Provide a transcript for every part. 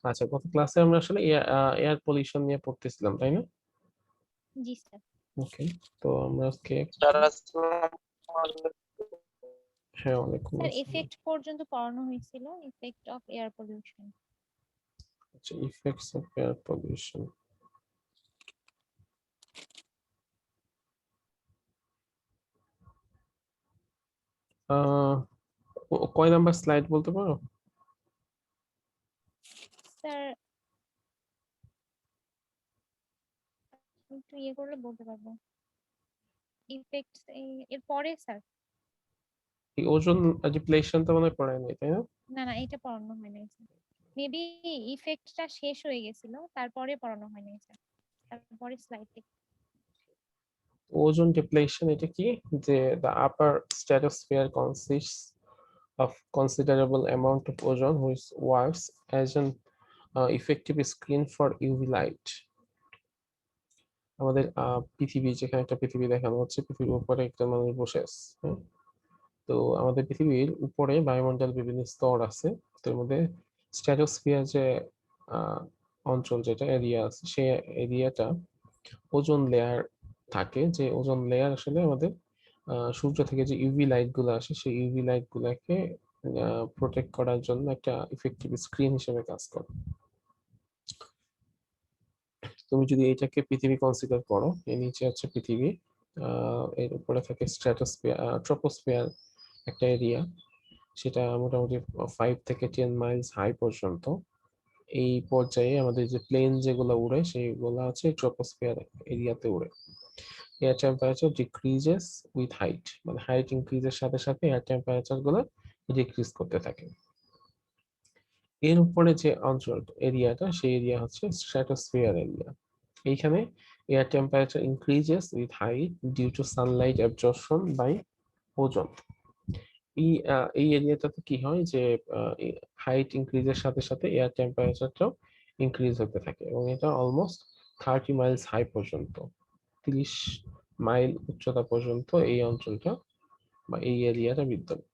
আচ্ছা, গত ক্লাসে আমরা আসলে এয়ার পলিউশন নিয়ে পড়তেছিলাম, তাই না? জি স্যার। ওকে, তো আমরা আজকে হ্যাঁ, ওয়ালাইকুম স্যার আসসালাম। ইফেক্ট পর্যন্ত পড়ানো হয়েছিল, ইফেক্ট অফ এয়ার পলিউশন। আচ্ছা, ইফেক্টস অফ এয়ার পলিউশন। কয় নাম্বার স্লাইড বলতে পারো? স্যার একটু ইয়ে করলে বলতে পারবো। ইফেক্টস এর পরে স্যার। এই ওজোন ডিপ্লেশনটা মনে হয় পড়ায় নাই, তাই না? না না, এটা পড়ানো হয় নাই স্যার। মেবি ইফেক্টটা শেষ হয়ে গেছিল, তারপরে পড়ানো হয় নাই স্যার। তারপরে স্লাইড। ওজোন ডিপ্লেশন এটা কি? যে the upper stratosphere consists of considerable amount of ozone which works as an effective screen for UV light. আমাদের পৃথিবী, যেখানে একটা পৃথিবী দেখানো হচ্ছে, পৃথিবীর উপরে একটা মানুষ বসে আছে, হ্যাঁ? তো আমাদের পৃথিবীর উপরে বায়ুমণ্ডল বিভিন্ন স্তর আছে। তার মধ্যে স্ট্র্যাটোস্ফিয়ার যে আহ, অঞ্চল, যেটা এরিয়া আছে, সেই এরিয়াটা ওজোন লেয়ার থাকে। যে ওজোন লেয়ার আসলে আমাদের সূর্য থেকে যে ইউভি লাইট গুলো আসে, সেই ইউভি লাইট গুলাকে প্রোটেক্ট করার জন্য একটা ইফেক্টিভ স্ক্রিন হিসেবে কাজ করে। তুমি যদি এটাকে পৃথিবী কনসিডার করো, এর নিচে হচ্ছে পৃথিবী, এর উপরে থাকে স্ট্র্যাটোস্ফিয়ার, ট্রপোস্ফিয়ার একটা এরিয়া, সেটা মোটামুটি 5 থেকে 10 মাইলস হাই পর্যন্ত। এই পর্যায়ে আমাদের যে প্লেন যেগুলো উড়ে, সেইগুলো হচ্ছে ট্রপোস্ফিয়ার এরিয়াতে উড়ে। Air temperature decreases with height, মানে হাইট ইনক্রিজের সাথে সাথে এয়ার টেম্পারেচার গুলো ডিক্রিজ করতে থাকে। এর উপরে যে অঞ্চল এরিয়াটা, সেই এরিয়া হচ্ছে স্ট্র্যাটোস্ফিয়ার এরিয়া। এইখানে air temperature increases with height due to sunlight absorption by ozone. এই এরিয়াটাতে কি হয় যে হাইট ইনক্রিজের সাথে সাথে এয়ার টেম্পারেচারটাও ইনক্রিজ হতে থাকে, এবং এটা অলমোস্ট 30 মাইলস হাই পর্যন্ত, 30 মাইল উচ্চতা পর্যন্ত এই অঞ্চলটা বা এই এরিয়াটা বিদ্যমান।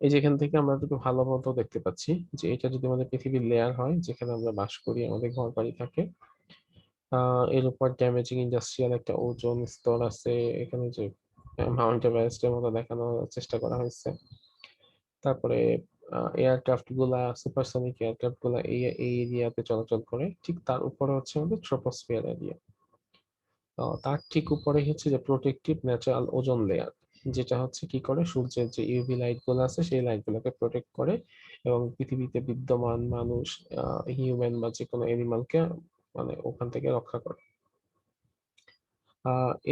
এই যেখান থেকে আমরা একটু ভালো মতো দেখতে পাচ্ছি যে এটা যদি আমাদের পৃথিবীর লেয়ার হয়, যেখানে আমরা বাস করি, আমাদের ঘর বাড়ি থাকে, এর উপর ড্যামেজিং ইন্ডাস্ট্রিয়াল একটা ওজোন স্তর আছে। এখানে যে মাউন্ট এভারেস্টের মতো দেখানোর চেষ্টা করা হয়েছে। তারপরে এয়ারক্রাফট গুলা, সুপারসনিক এয়ারক্রাফট গুলা এই এরিয়াতে চলাচল করে। ঠিক তার উপরে হচ্ছে আমাদের ট্রপোস্ফিয়ার এরিয়া। তার ঠিক উপরে হচ্ছে যে প্রোটেক্টিভ ন্যাচারাল ওজোন লেয়ার, যেটা হচ্ছে কি করে, সূর্যের যে ইউভি লাইট গুলো আছে সেই লাইট গুলোকে প্রোটেক্ট করে এবং পৃথিবীতে বিদ্যমান মানুষ, হিউম্যান বা যে কোনো এনিমালকে মানে ওখান থেকে রক্ষা করে।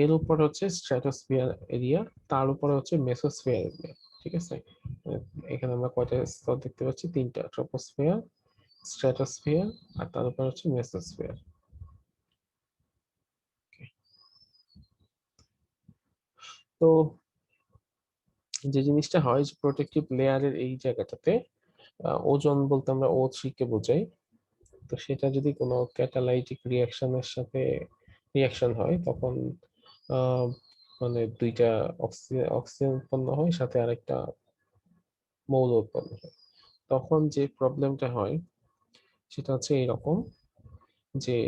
এর উপর হচ্ছে স্ট্র্যাটোস্ফিয়ার এরিয়া, তার উপরে হচ্ছে মেসোস্ফিয়ার এরিয়া। ঠিক আছে, আহ, এখানে আমরা কয়টা স্তর দেখতে পাচ্ছি? তিনটা: ট্রপোস্ফিয়ার, স্ট্র্যাটোস্ফিয়ার, আর তার উপর হচ্ছে মেসোস্ফিয়ার। তো যে জিনিসটা হয় যে প্রোটেক্টিভ লেয়ারের এই জায়গাটাতে ওজোন বলতে আমরা O3 কে বোঝাই। তো সেটা যদি কোনো ক্যাটালাইটিক রিয়াকশনের সাথে রিয়াকশন হয়, তখন আহ, মানে দুইটা অক্সিজেন অক্সিজেন উৎপন্ন হয়, সাথে আরেকটা মৌল উৎপন্ন হয়। তখন যে প্রবলেমটা হয় সেটা হচ্ছে এইরকম, যে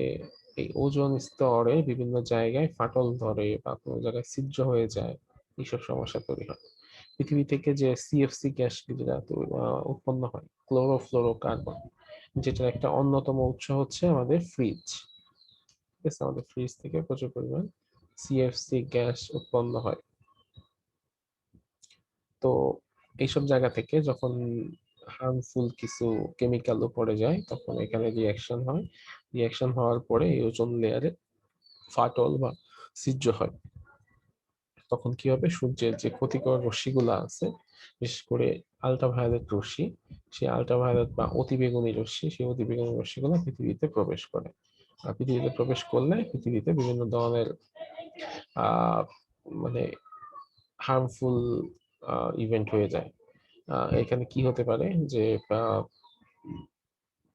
এই ওজোন স্তরে বিভিন্ন জায়গায় ফাটল ধরে বা কোনো জায়গায় ছিদ্র হয়ে যায়, এইসব সমস্যা তৈরি হয়। পৃথিবী থেকে যে সিএফসি গ্যাস যেটা উৎপন্ন হয়, ক্লোরোফ্লোরোকার্বন, যেটার একটা অন্যতম উৎস হচ্ছে আমাদের ফ্রিজ। ঠিক আছে, আমাদের ফ্রিজ থেকে প্রচুর পরিমাণ সিএফসি গ্যাস উৎপন্ন হয়। তো এইসব জায়গা থেকে যখন হার্মফুল কিছু কেমিক্যাল উপরে যায়, তখন এখানে রিয়াকশন হয়। রিয়াকশন হওয়ার পরে এই ওজোন লেয়ারে ফাটল বা ছিদ্র হয়। তখন কি হবে, সূর্যের যে ক্ষতিকর রশ্মিগুলো আছে, বিশেষ করে আল্ট্রাভায়োলেট রশ্মি, সেই আল্ট্রাভায়োলেট বা অতিবেগুনি রশ্মি, সেই অতিবেগুনি রশ্মিগুলো পৃথিবীতে প্রবেশ করে। আর পৃথিবীতে প্রবেশ করলে পৃথিবীতে বিভিন্ন ধরনের আহ মানে হার্মফুল ইভেন্ট হয়ে যায়। এখানে কি হতে পারে যে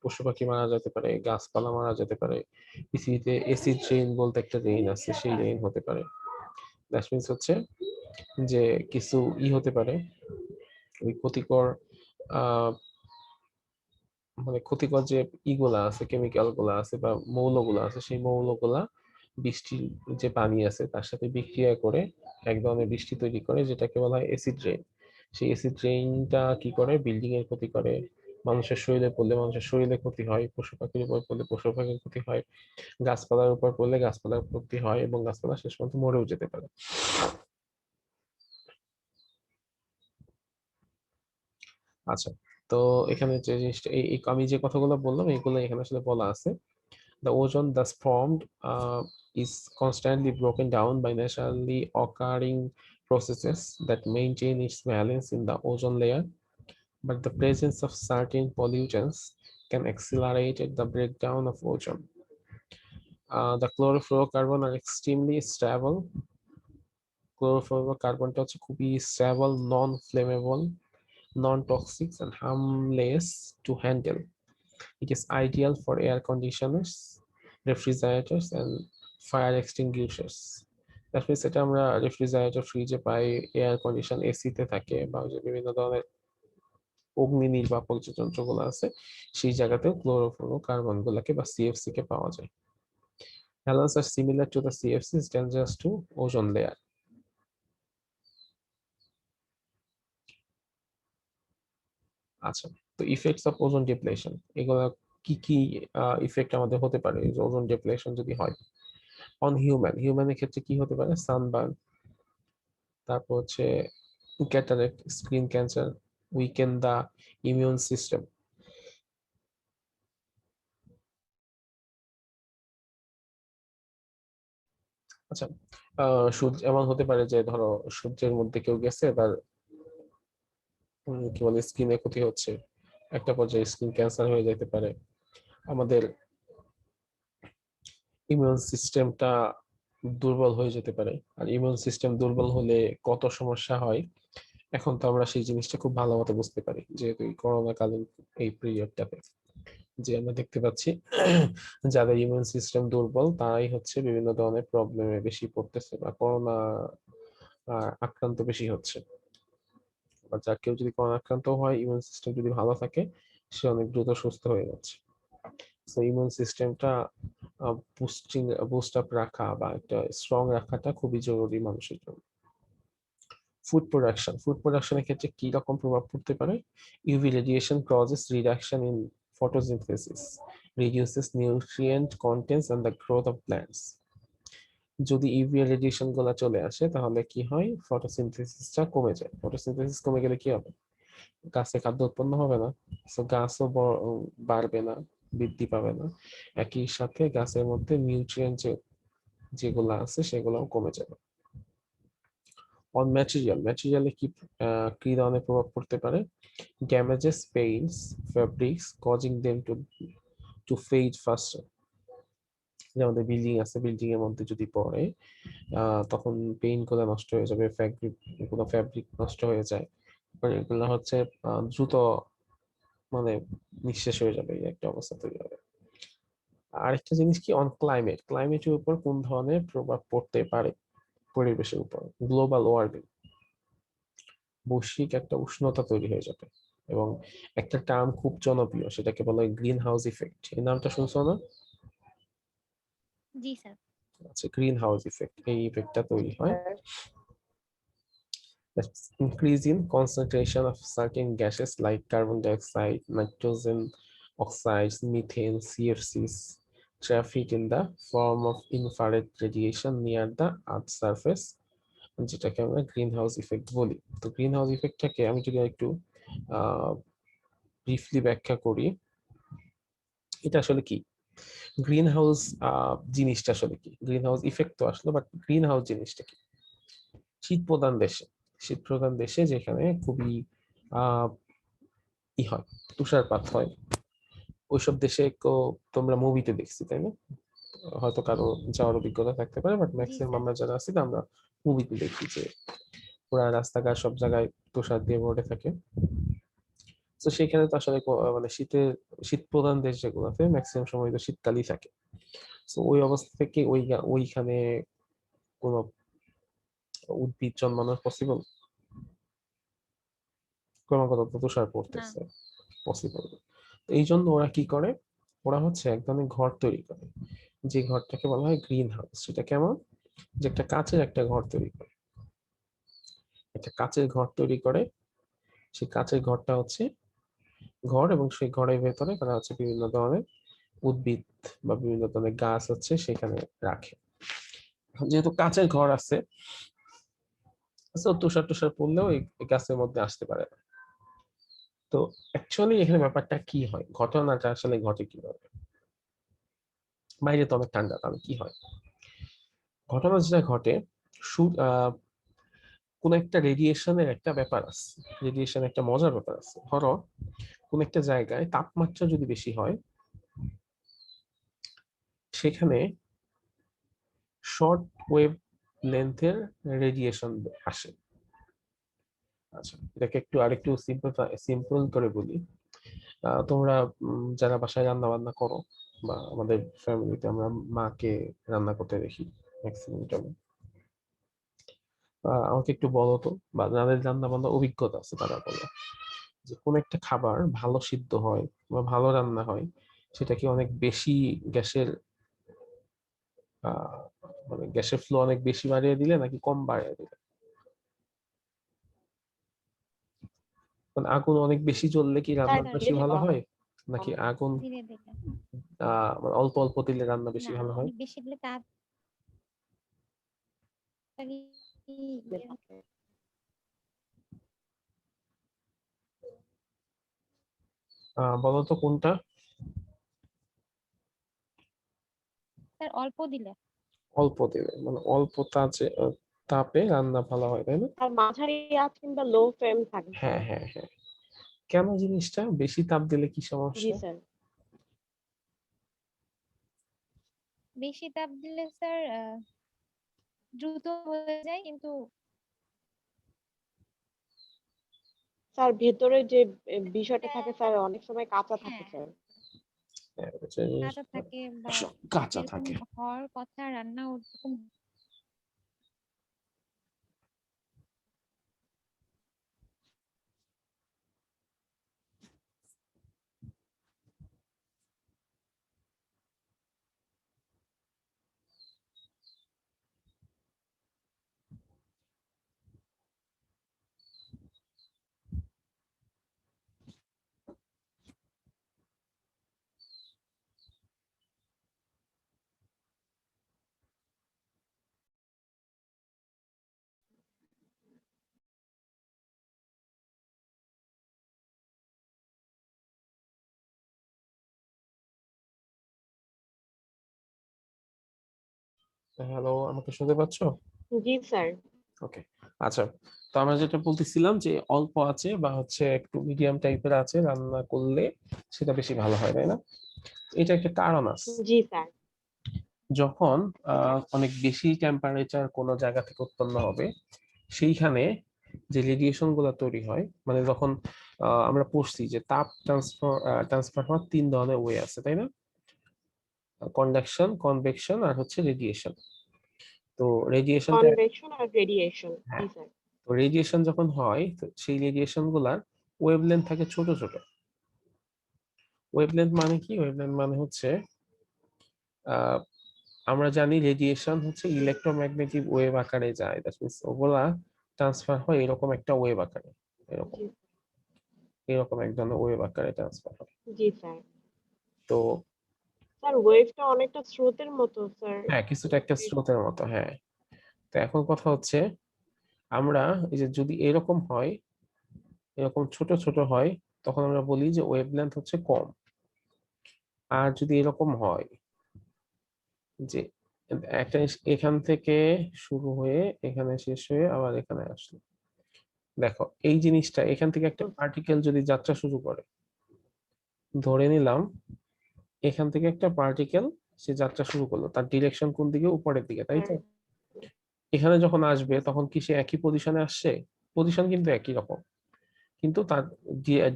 পশু পাখি মারা যেতে পারে, গাছপালা মারা যেতে পারে, পৃথিবীতে এসিড রেইন বলতে একটা রেইন আছে, সেই রেইন হতে পারে। দ্যাট মিন্স হচ্ছে যে কিছু হতে পারে, ওই ক্ষতিকর মানে ক্ষতিকর যে ইগুলা আছে, কেমিক্যাল গুলা আছে বা মৌলগুলা আছে, সেই মৌলগুলা বৃষ্টির যে পানি আছে তার সাথে বিক্রিয়া করে এক ধরনের বৃষ্টি তৈরি করে, যেটাকে বলা হয় অ্যাসিড রেইন। সেই অ্যাসিড রেইনটা কি করে, বিল্ডিং এর ক্ষতি করে, মানুষের শরীরে পড়লে মানুষের শরীরে ক্ষতি হয়, পশু পাখির উপর পড়লে পশু পাখির ক্ষতি হয়, গাছপালার উপর পড়লে গাছপালার ক্ষতি হয়, এবং গাছপালা শেষ পর্যন্ত মরেও যেতে পারে। আচ্ছা, তো এখানে যে জিনিসটা আমি যে কথাগুলো বললাম এগুলো এখানে আসলে বলা আছে। The ozone thus formed is constantly broken down by naturally occurring processes that maintain its balance in the ozone layer, but the presence of certain pollutants can accelerate the breakdown of ozone. The chlorofluorocarbon are extremely stable. ক্লোরোফ্লোরোকার্বনটা হচ্ছে খুবই stable, non flammable, non toxic, and harmless to handle. It is ideal for air conditioners, refrigerators, and fire extinguishers. That means এটা আমরা refrigerator, ফ্রিজে পাই, air condition এসিতে থাকে, বা যে বিভিন্ন ধরনের অগ্নি নির্বাপক যে যন্ত্রগুলো আছে সেই জায়গাতেও ক্লোরোফ্লোরোকার্বন গুলাকে বা সিএফসি কে পাওয়া যায়। Halogens are similar to the CFCs, dangerous to ozone layer. আচ্ছা, তো ইফেক্টস অফ ওজোন ডিপ্লেশন, এগুলা কি কি ইফেক্ট আমাদের হতে পারে ওজোন ডিপ্লেশন যদি হয়? অন হিউম্যানের ক্ষেত্রে কি হতে পারে? সানবার্ন, তারপর হচ্ছে ক্যাটারেক্ট, স্কিন ক্যান্সার, উইকেন দা ইমিউন সিস্টেম। আচ্ছা, সূর্য এমন হতে পারে যে ধরো সূর্যের মধ্যে কেউ গেছে, তার কি বলে স্কিনে ক্ষতি হচ্ছে, একটা পর্যায়ে স্কিন ক্যান্সার হয়ে যেতে পারে। আমাদের ইমিউন সিস্টেমটা দুর্বল হয়ে যেতে পারে। আর ইমিউন সিস্টেম দুর্বল হলে কত সমস্যা হয় এখন তো আমরা সেই জিনিসটা খুব ভালো মতো বুঝতে পারি, যেহেতু এই করোনা কালীন এই পিরিয়ডটাতে যে আমরা দেখতে পাচ্ছি যাদের ইমিউন সিস্টেম দুর্বল তারাই হচ্ছে বিভিন্ন ধরনের প্রবলেমে বেশি পড়তেছে, বা করোনা আক্রান্ত বেশি হচ্ছে। বা যা কেউ যদি করোনা আক্রান্ত হয়, ইমিউন সিস্টেম যদি ভালো থাকে, সে অনেক দ্রুত সুস্থ হয়ে যাচ্ছে। তো ইমিউন সিস্টেমটা বুস্ট আপ রাখা বা একটা স্ট্রং রাখাটা খুবই জরুরি মানুষের জন্য। ফুড প্রোডাকশনের ক্ষেত্রে কি রকম প্রভাব পড়তে পারে? UV radiation causes reduction in photosynthesis, reduces nutrient contents and the growth of plants. যদি ইউভি রেডিয়েশন গুলা চলে আসে তাহলে কি হয়, ফটোসিনথেসিসটা কমে যায়। ফটোসিনথেসিস কমে গেলে কি হবে? গাছে খাদ্য উৎপন্ন হবে না, তো গাছও বাড়বে না, বৃদ্ধি পাবে না। একই সাথে গাছের মধ্যে নিউট্রিয়েন্ট যেগুলো আছে সেগুলোও কমে যাবে। অন ম্যাটেরিয়ালে কি ধরনের প্রভাব পড়তে পারে? Damages paints, fabrics, causing them to fade faster. যে আমাদের বিল্ডিং আছে, বিল্ডিং এর মধ্যে যদি পড়ে তখন পেইন্ট গুলো নষ্ট হয়ে যাবে, ফ্যাব্রিক নষ্ট হয়ে যায়, এগুলো হচ্ছে দ্রুত মানে নিঃশেষ হয়ে যাবে, এই একটা অবস্থা তৈরি হবে। আরেকটা জিনিস কি, অন ক্লাইমেটের উপর কোন ধরনের প্রভাব পড়তে পারে? পরিবেশের উপর গ্লোবাল ওয়ার্মিং, বৈশ্বিক একটা উষ্ণতা তৈরি হয়ে যাবে। এবং একটা টার্ম খুব জনপ্রিয়, সেটাকে বলা হয় গ্রিন হাউস ইফেক্ট। এই নামটা শুনছো না? জি স্যার। আচ্ছা, গ্রিন হাউস ইফেক্ট, এই ইফেক্টটা তৈরি হয় increase in concentration of certain gases like carbon dioxide, nitrogen oxides, methane, CFCs, traffic in the form of infrared radiation near the earth surface, যেটাকে আমরা গ্রিন হাউস ইফেক্ট বলি। তো green house ইফেক্টটাকে আমি যদি একটু ব্রিফলি ব্যাখ্যা করি, এটা আসলে কি, গ্রিন হাউস জিনিসটা আসলে কি, গ্রিন হাউস ইফেক্ট তো আসলো, বাট গ্রিন হাউস জিনিসটা কি? শীত প্রধান দেশে, যেখানে খুবই আহ হয়, তুষারপাত হয়, ওইসব দেশে তোমরা মুভিতে দেখছি তাই না? হয়তো কারো যাওয়ার অভিজ্ঞতা থাকতে পারে, বাট জি ম্যাক্সিমাম স্যার। আমরা যারা আছি আমরা মুভিতে দেখি যে পুরা রাস্তাঘাট সব জায়গায় তুষার দিয়ে ভরে থাকে। তো সেখানে তো আসলে মানে শীত প্রধান দেশ যেগুলোতে ম্যাক্সিমাম সময় তো শীতকালই থাকে। তো ওই অবস্থা থেকে ওইখানে কোনো উদ্ভিদ জন্মানো পসিবল? ক্রমাগত তো তুষার না। পড়তেছে, পসিবল। এই জন্য ওরা কি করে, ওরা হচ্ছে এক ধরনের ঘর তৈরি করে, যে ঘরটাকে বলা হয় গ্রিন হাউস। সেটা কেমন, যে একটা কাচের একটা ঘর তৈরি করে, একটা কাচের ঘর তৈরি করে। সেই কাচের ঘরটা হচ্ছে ঘর, এবং সেই ঘরের ভেতরে তারা হচ্ছে বিভিন্ন ধরনের উদ্ভিদ বা বিভিন্ন ধরনের গাছ হচ্ছে সেখানে রাখে। এখন যেহেতু কাচের ঘর আছে, তো তুষার টুষার পড়লেও এই এই গাছের মধ্যে আসতে পারে না। তো অ্যাকচুয়ালি এখানে ব্যাপারটা কি হয়, ঘটনাটা আসলে ঘটে কিভাবে। বাইরে তো অনেক ঠান্ডা, তাহলে কি হয়, ঘটনা যেটা ঘটে, কোন একটা রেডিয়েশনের একটা ব্যাপার আছে, রেডিয়েশন একটা মজার ব্যাপার আছে। ধরো কোন একটা জায়গায় তাপমাত্রা যদি বেশি হয়, সেখানে শর্ট ওয়েভ লেন্থের রেডিয়েশন আসে। আচ্ছা, এটাকে একটু আরেকটু সিম্পল করে বলি। তোমরা যারা বাসায় রান্না বান্না করো, বা আমাদের ফ্যামিলিতে আমরা মাকে রান্না করতে দেখি ম্যাক্সিমাম টাইম, আমাকে একটু বলো তো, বা যাদের রান্না বান্না অভিজ্ঞতা আছে তারা বলো, যে কোন একটা খাবার ভালো সিদ্ধ হয় বা ভালো রান্না হয়, সেটা কি অনেক বেশি গ্যাসের আহ মানে গ্যাসের ফ্লো অনেক বেশি বাড়িয়ে দিলে নাকি কম বাড়িয়ে দিলে? মানে আগুন অনেক বেশি জ্বললে কি রান্না বেশি ভালো হয়, নাকি আগুন ধীরে ধীরে। মানে অল্প অল্প দিলে রান্না বেশি না, ভালো হয়? অনেক বেশি দিলে তাড়াতাড়ি বলো তো কোনটা? স্যার অল্প দিলে। অল্প দিলে মানে অল্প তাপে রান্না ভালো হয়, তাই না? আর মাঝারি আঁচ কিংবা লো ফ্লেম থাকে হ্যাঁ স্যার। হ্যাঁ হ্যাঁ। কেন জিনিসটা বেশি তাপ দিলে কি জি সমস্যা? স্যার। বেশি তাপ দিলে স্যার দ্রুত হয়ে যায়, কিন্তু স্যার ভেতরে যে বিষয়টা থাকে স্যার অনেক সময় কাঁচা থাকে হ্যাঁ স্যার। হ্যাঁ, কাঁচা থাকে, বা কাঁচা যেরকম থাকে। হওয়ার কথা রান্না ওরকম। হ্যালো, আমাকে শুনতে পাচ্ছো? জি স্যার। ওকে। আচ্ছা, তো আমরা যেটা বলতেছিলাম যে অল্প আছে বা হচ্ছে একটু মিডিয়াম টাইপের আছে রান্না করলে সেটা বেশি ভালো হয়, তাই না? এটা একটা কারণ আছে। জি স্যার। যখন অনেক বেশি টেম্পারেচার কোনো জায়গা থেকে উৎপন্ন হবে, সেইখানে যে রেডিয়েশন গুলো তৈরি হয়, মানে যখন আমরা পড়ছি যে তাপ ট্রান্সফার হওয়ার 3 ধরনের ওয়ে আছে, তাই না? কন্ডাকশন, কনভেকশন আর হচ্ছে রেডিয়েশন। তো রেডিয়েশনটা, কনভেকশন আর রেডিয়েশন। জি হ্যাঁ, স্যার। তো রেডিয়েশন যখন হয়, তো সেই রেডিয়েশন গুলার ওয়েভলেন্থ থাকে ছোট ছোট। ওয়েভলেন্থ মানে কি? ওয়েভলেন্থ মানে হচ্ছে আহ আমরা জানি রেডিয়েশন হচ্ছে ইলেকট্রোম্যাগনেটিক ওয়েভ আকারে যায়, দ্যাট মিন্স ওগুলা ট্রান্সফার হয় এরকম একটা ওয়েভ আকারে, এরকম জি এরকম এক ধরনের ওয়েভ আকারে ট্রান্সফার হয়। জি স্যার। তো স্যার ওয়েভটা অনেকটা স্রোতের মতো স্যার। হ্যাঁ, কিছুটা একটা স্রোতের মতো, হ্যাঁ। তো এখন কথা হচ্ছে, আমরা এই যে যদি এরকম হয়, এরকম ছোট ছোট হয়, তখন আমরা বলি যে ওয়েভলেন্থ হচ্ছে কম। আর যদি এরকম হয় যে একটা এখান থেকে শুরু হয়ে এখানে শেষ হয়ে আবার এখানে আসলো, দেখো এই জিনিসটা, এখান থেকে একটা পার্টিকেল যদি যাত্রা শুরু করে, ধরে নিলাম এখান থেকে একটা পার্টিকেল সে যাত্রা শুরু করলো, তার ডিরেকশন কোন দিকে? উপরের দিকে, তাই তো? এখানে যখন আসবে তখন কি সে একই পজিশনে আসছে? পজিশন কিন্তু একই রকম, কিন্তু তার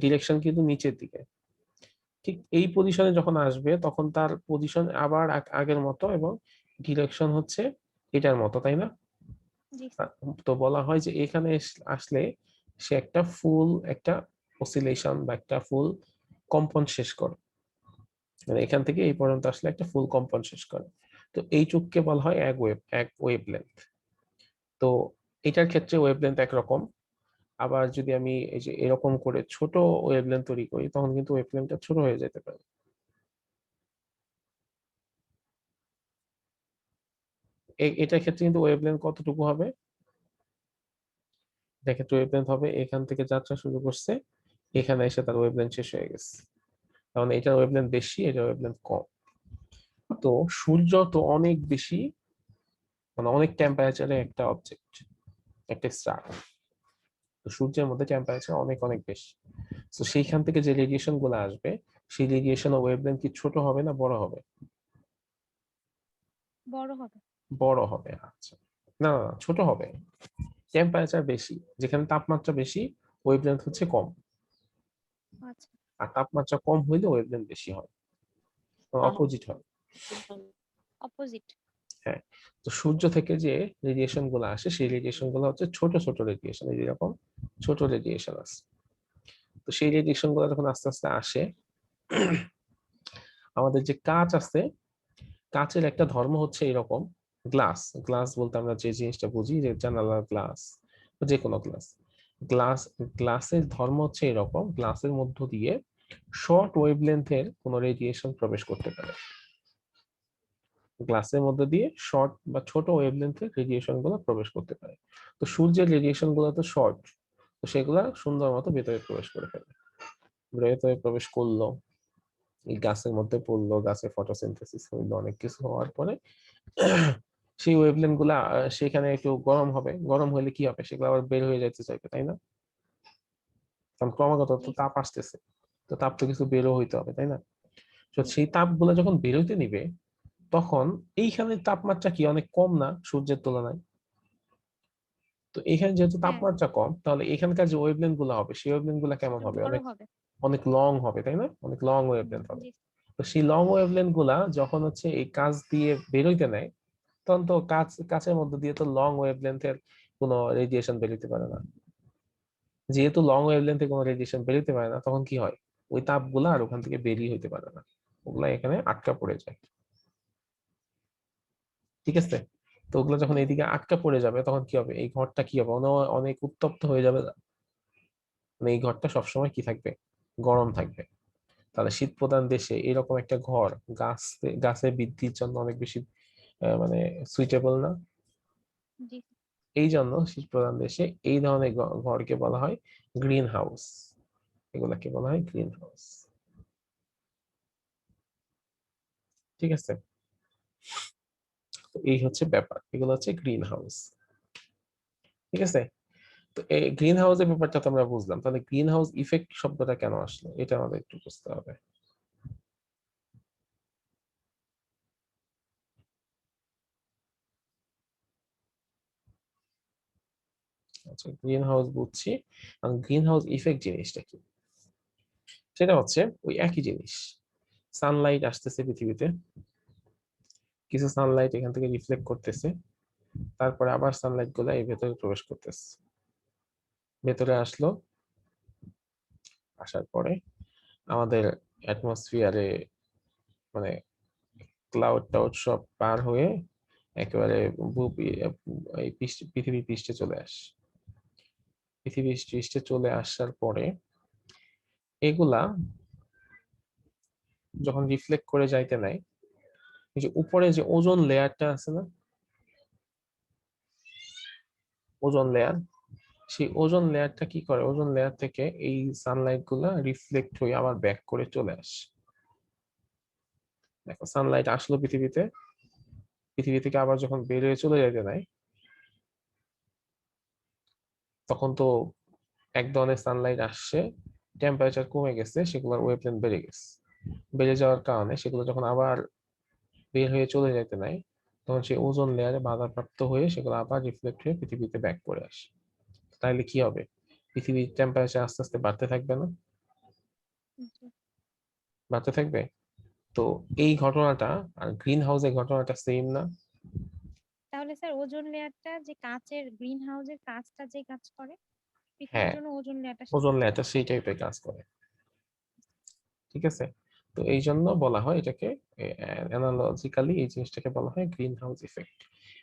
ডিরেকশন কিন্তু নিচের দিকে। ঠিক এই পজিশনে যখন আসবে তখন তার পজিশন আবার আগের মতো, এবং ডিরেকশন হচ্ছে এটার মতো, তাই না? জি স্যার। তো বলা হয় যে এখানে আসলে সে একটা ফুল একটা অসিলেশন বা একটা ফুল কম্পন শেষ করে, মানে এখান থেকে এই পর্যন্ত আসলে একটা ফুল কম্পন শেষ করে। তো এইটুককে বলা হয় এক ওয়েভলেন্থ। তো এটার ক্ষেত্রে ওয়েভলেন্থ একরকম। আবার যদি আমি এই যে এরকম করে ছোট ওয়েভলেন্থ তৈরি করি তখন কিন্তু ওয়েভলেন্থটা ছোট হয়ে যেতে পারে। এটার ক্ষেত্রে কিন্তু ওয়েভলেন্থ কতটুকু হবে, এটার ক্ষেত্রে ওয়েভলেন্থ হবে এখান থেকে যাত্রা শুরু করছে, এখানে এসে তার ওয়েভলেন্থ শেষ হয়ে গেছে। কারণ এটার ওয়েভলেন্থ বেশি, এটার ওয়েভলেন্থ কম। তো সূর্য তো অনেক বেশি, মানে অনেক টেম্পারেচারে একটা অবজেক্ট, একটা স্টার। তো সূর্যের মধ্যে টেম্পারেচার অনেক অনেক বেশি। তো সেইখান থেকে যে রেডিয়েশন গুলো আসবে সেই রেডিয়েশন ওয়েভলেন্থ কি ছোট হবে না বড় হবে? বড় হবে। বড় হবে। আচ্ছা, না না না, ছোট হবে। টেম্পারেচার বেশি, যেখানে তাপমাত্রা বেশি ওয়েভলেন্থ হচ্ছে কম, আচ্ছা। আর তাপমাত্রা কম হইলে ওয়েভলেন্থ বেশি হয়, অপোজিট হয়। অপোজিট। হ্যাঁ। তো সূর্য থেকে যে রেডিয়েশন গুলো আসে সেই রেডিয়েশন গুলো হচ্ছে ছোট ছোট রেডিয়েশন, এরকম ছোট রেডিয়েশন আছে। তো সেই রেডিয়েশন গুলো যখন আস্তে আস্তে আসে, আমাদের যে কাঁচ আছে, কাঁচের একটা ধর্ম হচ্ছে এরকম, গ্লাস, গ্লাস বলতে আমরা যে জিনিসটা বুঝি যে জানালা গ্লাস, যে কোনো গ্লাস, গ্লাস, গ্লাসের ধর্ম হচ্ছে এরকম, গ্লাসের মধ্য দিয়ে শর্ট ওয়েভলেন্থের কোন রেডিয়েশন প্রবেশ করতে পারে। গ্লাসের মধ্যে দিয়ে শর্ট বা ছোট ওয়েভলেন্থের রেডিয়েশন গুলো প্রবেশ করতে পারে। তো সূর্যের রেডিয়েশন গুলো তো শর্ট, তো সেগুলা সুন্দর মতো ভেতরে প্রবেশ করে ফেলে। ভেতরে প্রবেশ করলো, এই গাছের মধ্যে পড়লো, গাছে ফটোসিনথেসিস হইলো, অনেক কিছু হওয়ার পরে সেই ওয়েভলেন্থ গুলা সেখানে একটু গরম হবে, গরম হলে কি হবে, সেগুলো আবার বের হয়ে যাইতে চাইবে, তাই না? কারণ ক্রমাগত তো জি তাপ আসতেছে, তো তাপ তো কিছু বেরো হইতে হবে, তাই না? তো সেই তাপগুলো যখন বেরোইতে নিবে তখন এইখানে তাপমাত্রা কি অনেক কম না সূর্যের তুলনায়? তো এখানে যেহেতু হ্যাঁ, তাপমাত্রা কম, তাহলে এখানকার যে ওয়েভলেন্থ গুলো হবে সেই ওয়েভলেন্থ গুলা কেমন একটু হবে? বড় অনেক হবে। অনেক লং হবে, তাই না? অনেক লং ওয়েভলেন্থ হবে। জি। তো সেই লং ওয়েভলেন্থ গুলা যখন হচ্ছে এই কাঁচ দিয়ে বেরোইতে নেয়, তখন তো কাঁচের মধ্যে দিয়ে তো লং ওয়েভলেন্থের কোনো রেডিয়েশন বেরোতে পারে না। যেহেতু লং ওয়েভলেন্থে কোনো রেডিয়েশন বেরোতে পারে না, তখন কি হয়, ওই তাপগুলা আর ওখান থেকে বেরিয়ে হইতে পারে না, ওগুলা এখানে আটকা পড়ে যায়। ঠিক আছে? তো ওগুলো যখন জি। এইদিকে আটকা পড়ে যাবে তখন কি হবে, এই ঘরটা কি হবে, অনেক উত্তপ্ত হয়ে যাবে না? মানে এই ঘরটা সবসময় কি থাকবে, গরম থাকবে। তাহলে শীত প্রধান দেশে এরকম একটা ঘর গাছের বৃদ্ধির জন্য অনেক বেশি মানে সুইটেবল না? জি। এই জন্য শীত প্রধান দেশে এই ধরনের ঘরকে বলা হয় গ্রিন হাউস, এগুলাকে বলা হয় গ্রিন হাউস। ঠিক আছে? তো এই হচ্ছে ব্যাপার, এগুলো হচ্ছে গ্রিন হাউস। ঠিক আছে? তো এই গ্রিন হাউসের ব্যাপারটা তো আমরা বুঝলাম, তাহলে গ্রিন হাউস ইফেক্ট শব্দটা কেন আসলো এটা আমাদের একটু বুঝতে হবে। আচ্ছা, গ্রিন হাউস বুঝছি, গ্রিন হাউস ইফেক্ট জিনিসটা কি? সেটা হচ্ছে ওই একই জিনিস, সানলাইট আসতেছে পৃথিবীতে, কিছু সানলাইট এখান থেকে রিফ্লেক্ট করতেছে, তারপরে আবার সানলাইট গুলা এই ভেতরে প্রবেশ করতেছে, ভেতরে আসলো, আসার পরে আমাদের অ্যাটমসফিয়ারে মানে ক্লাউড টাউড সব পার হয়ে একেবারে এই পৃথিবী পৃষ্ঠে চলে আসে। পৃথিবী পৃষ্ঠে চলে আসার পরে এগুলা যখন রিফ্লেক্ট করে যাইতে নাই, এই যে উপরে যে ওজোন লেয়ারটা আছে না, ওজোন লেয়ার, সেই ওজোন লেয়ারটা কি করে, ওজোন লেয়ার থেকে এই সানলাইট গুলা রিফ্লেক্ট হয়ে আবার ব্যাক করে চলে আসে। দেখো সানলাইট আসলো পৃথিবীতে, পৃথিবী থেকে আবার যখন বের হয়ে চলে যেতে নাই, তখন তো এক ধরনের সানলাইট আসছে, টেম্পারেচার কমে গেছে, সেগুলোর ওয়েভলেন্থ বেড়ে গেছে, বেড়ে যাওয়ার কারণে সেগুলো যখন আবার বের হয়ে চলে যেতে নাই, তখন সেই ওজোন লেয়ারে বাধাপ্রাপ্ত হয়ে সেগুলো আবার রিফ্লেক্ট হয়ে পৃথিবীতে ব্যাক করে আসে। তাহলে কি হবে, পৃথিবীর টেম্পারেচার আস্তে আস্তে বাড়তে থাকবে না? জি। বাড়তে থাকবে। তো এই ঘটনাটা আর গ্রিন হাউসের ঘটনাটা সেম না? তাহলে স্যার ওজোন লেয়ারটা যে কাঁচের গ্রিন হাউসের কাঁচটা যে কাজ করে পৃথিবীর হ্যাঁ, জন্য ওজোন লেয়ারটা ওজোন লেয়ারটা সেই টাইপের কাজ করে। ঠিক আছে? তো এই জন্য বলা হয় এটাকে অ্যানালজিক্যালি এই জিনিসটাকে বলা হয় গ্রিন হাউস ইফেক্ট।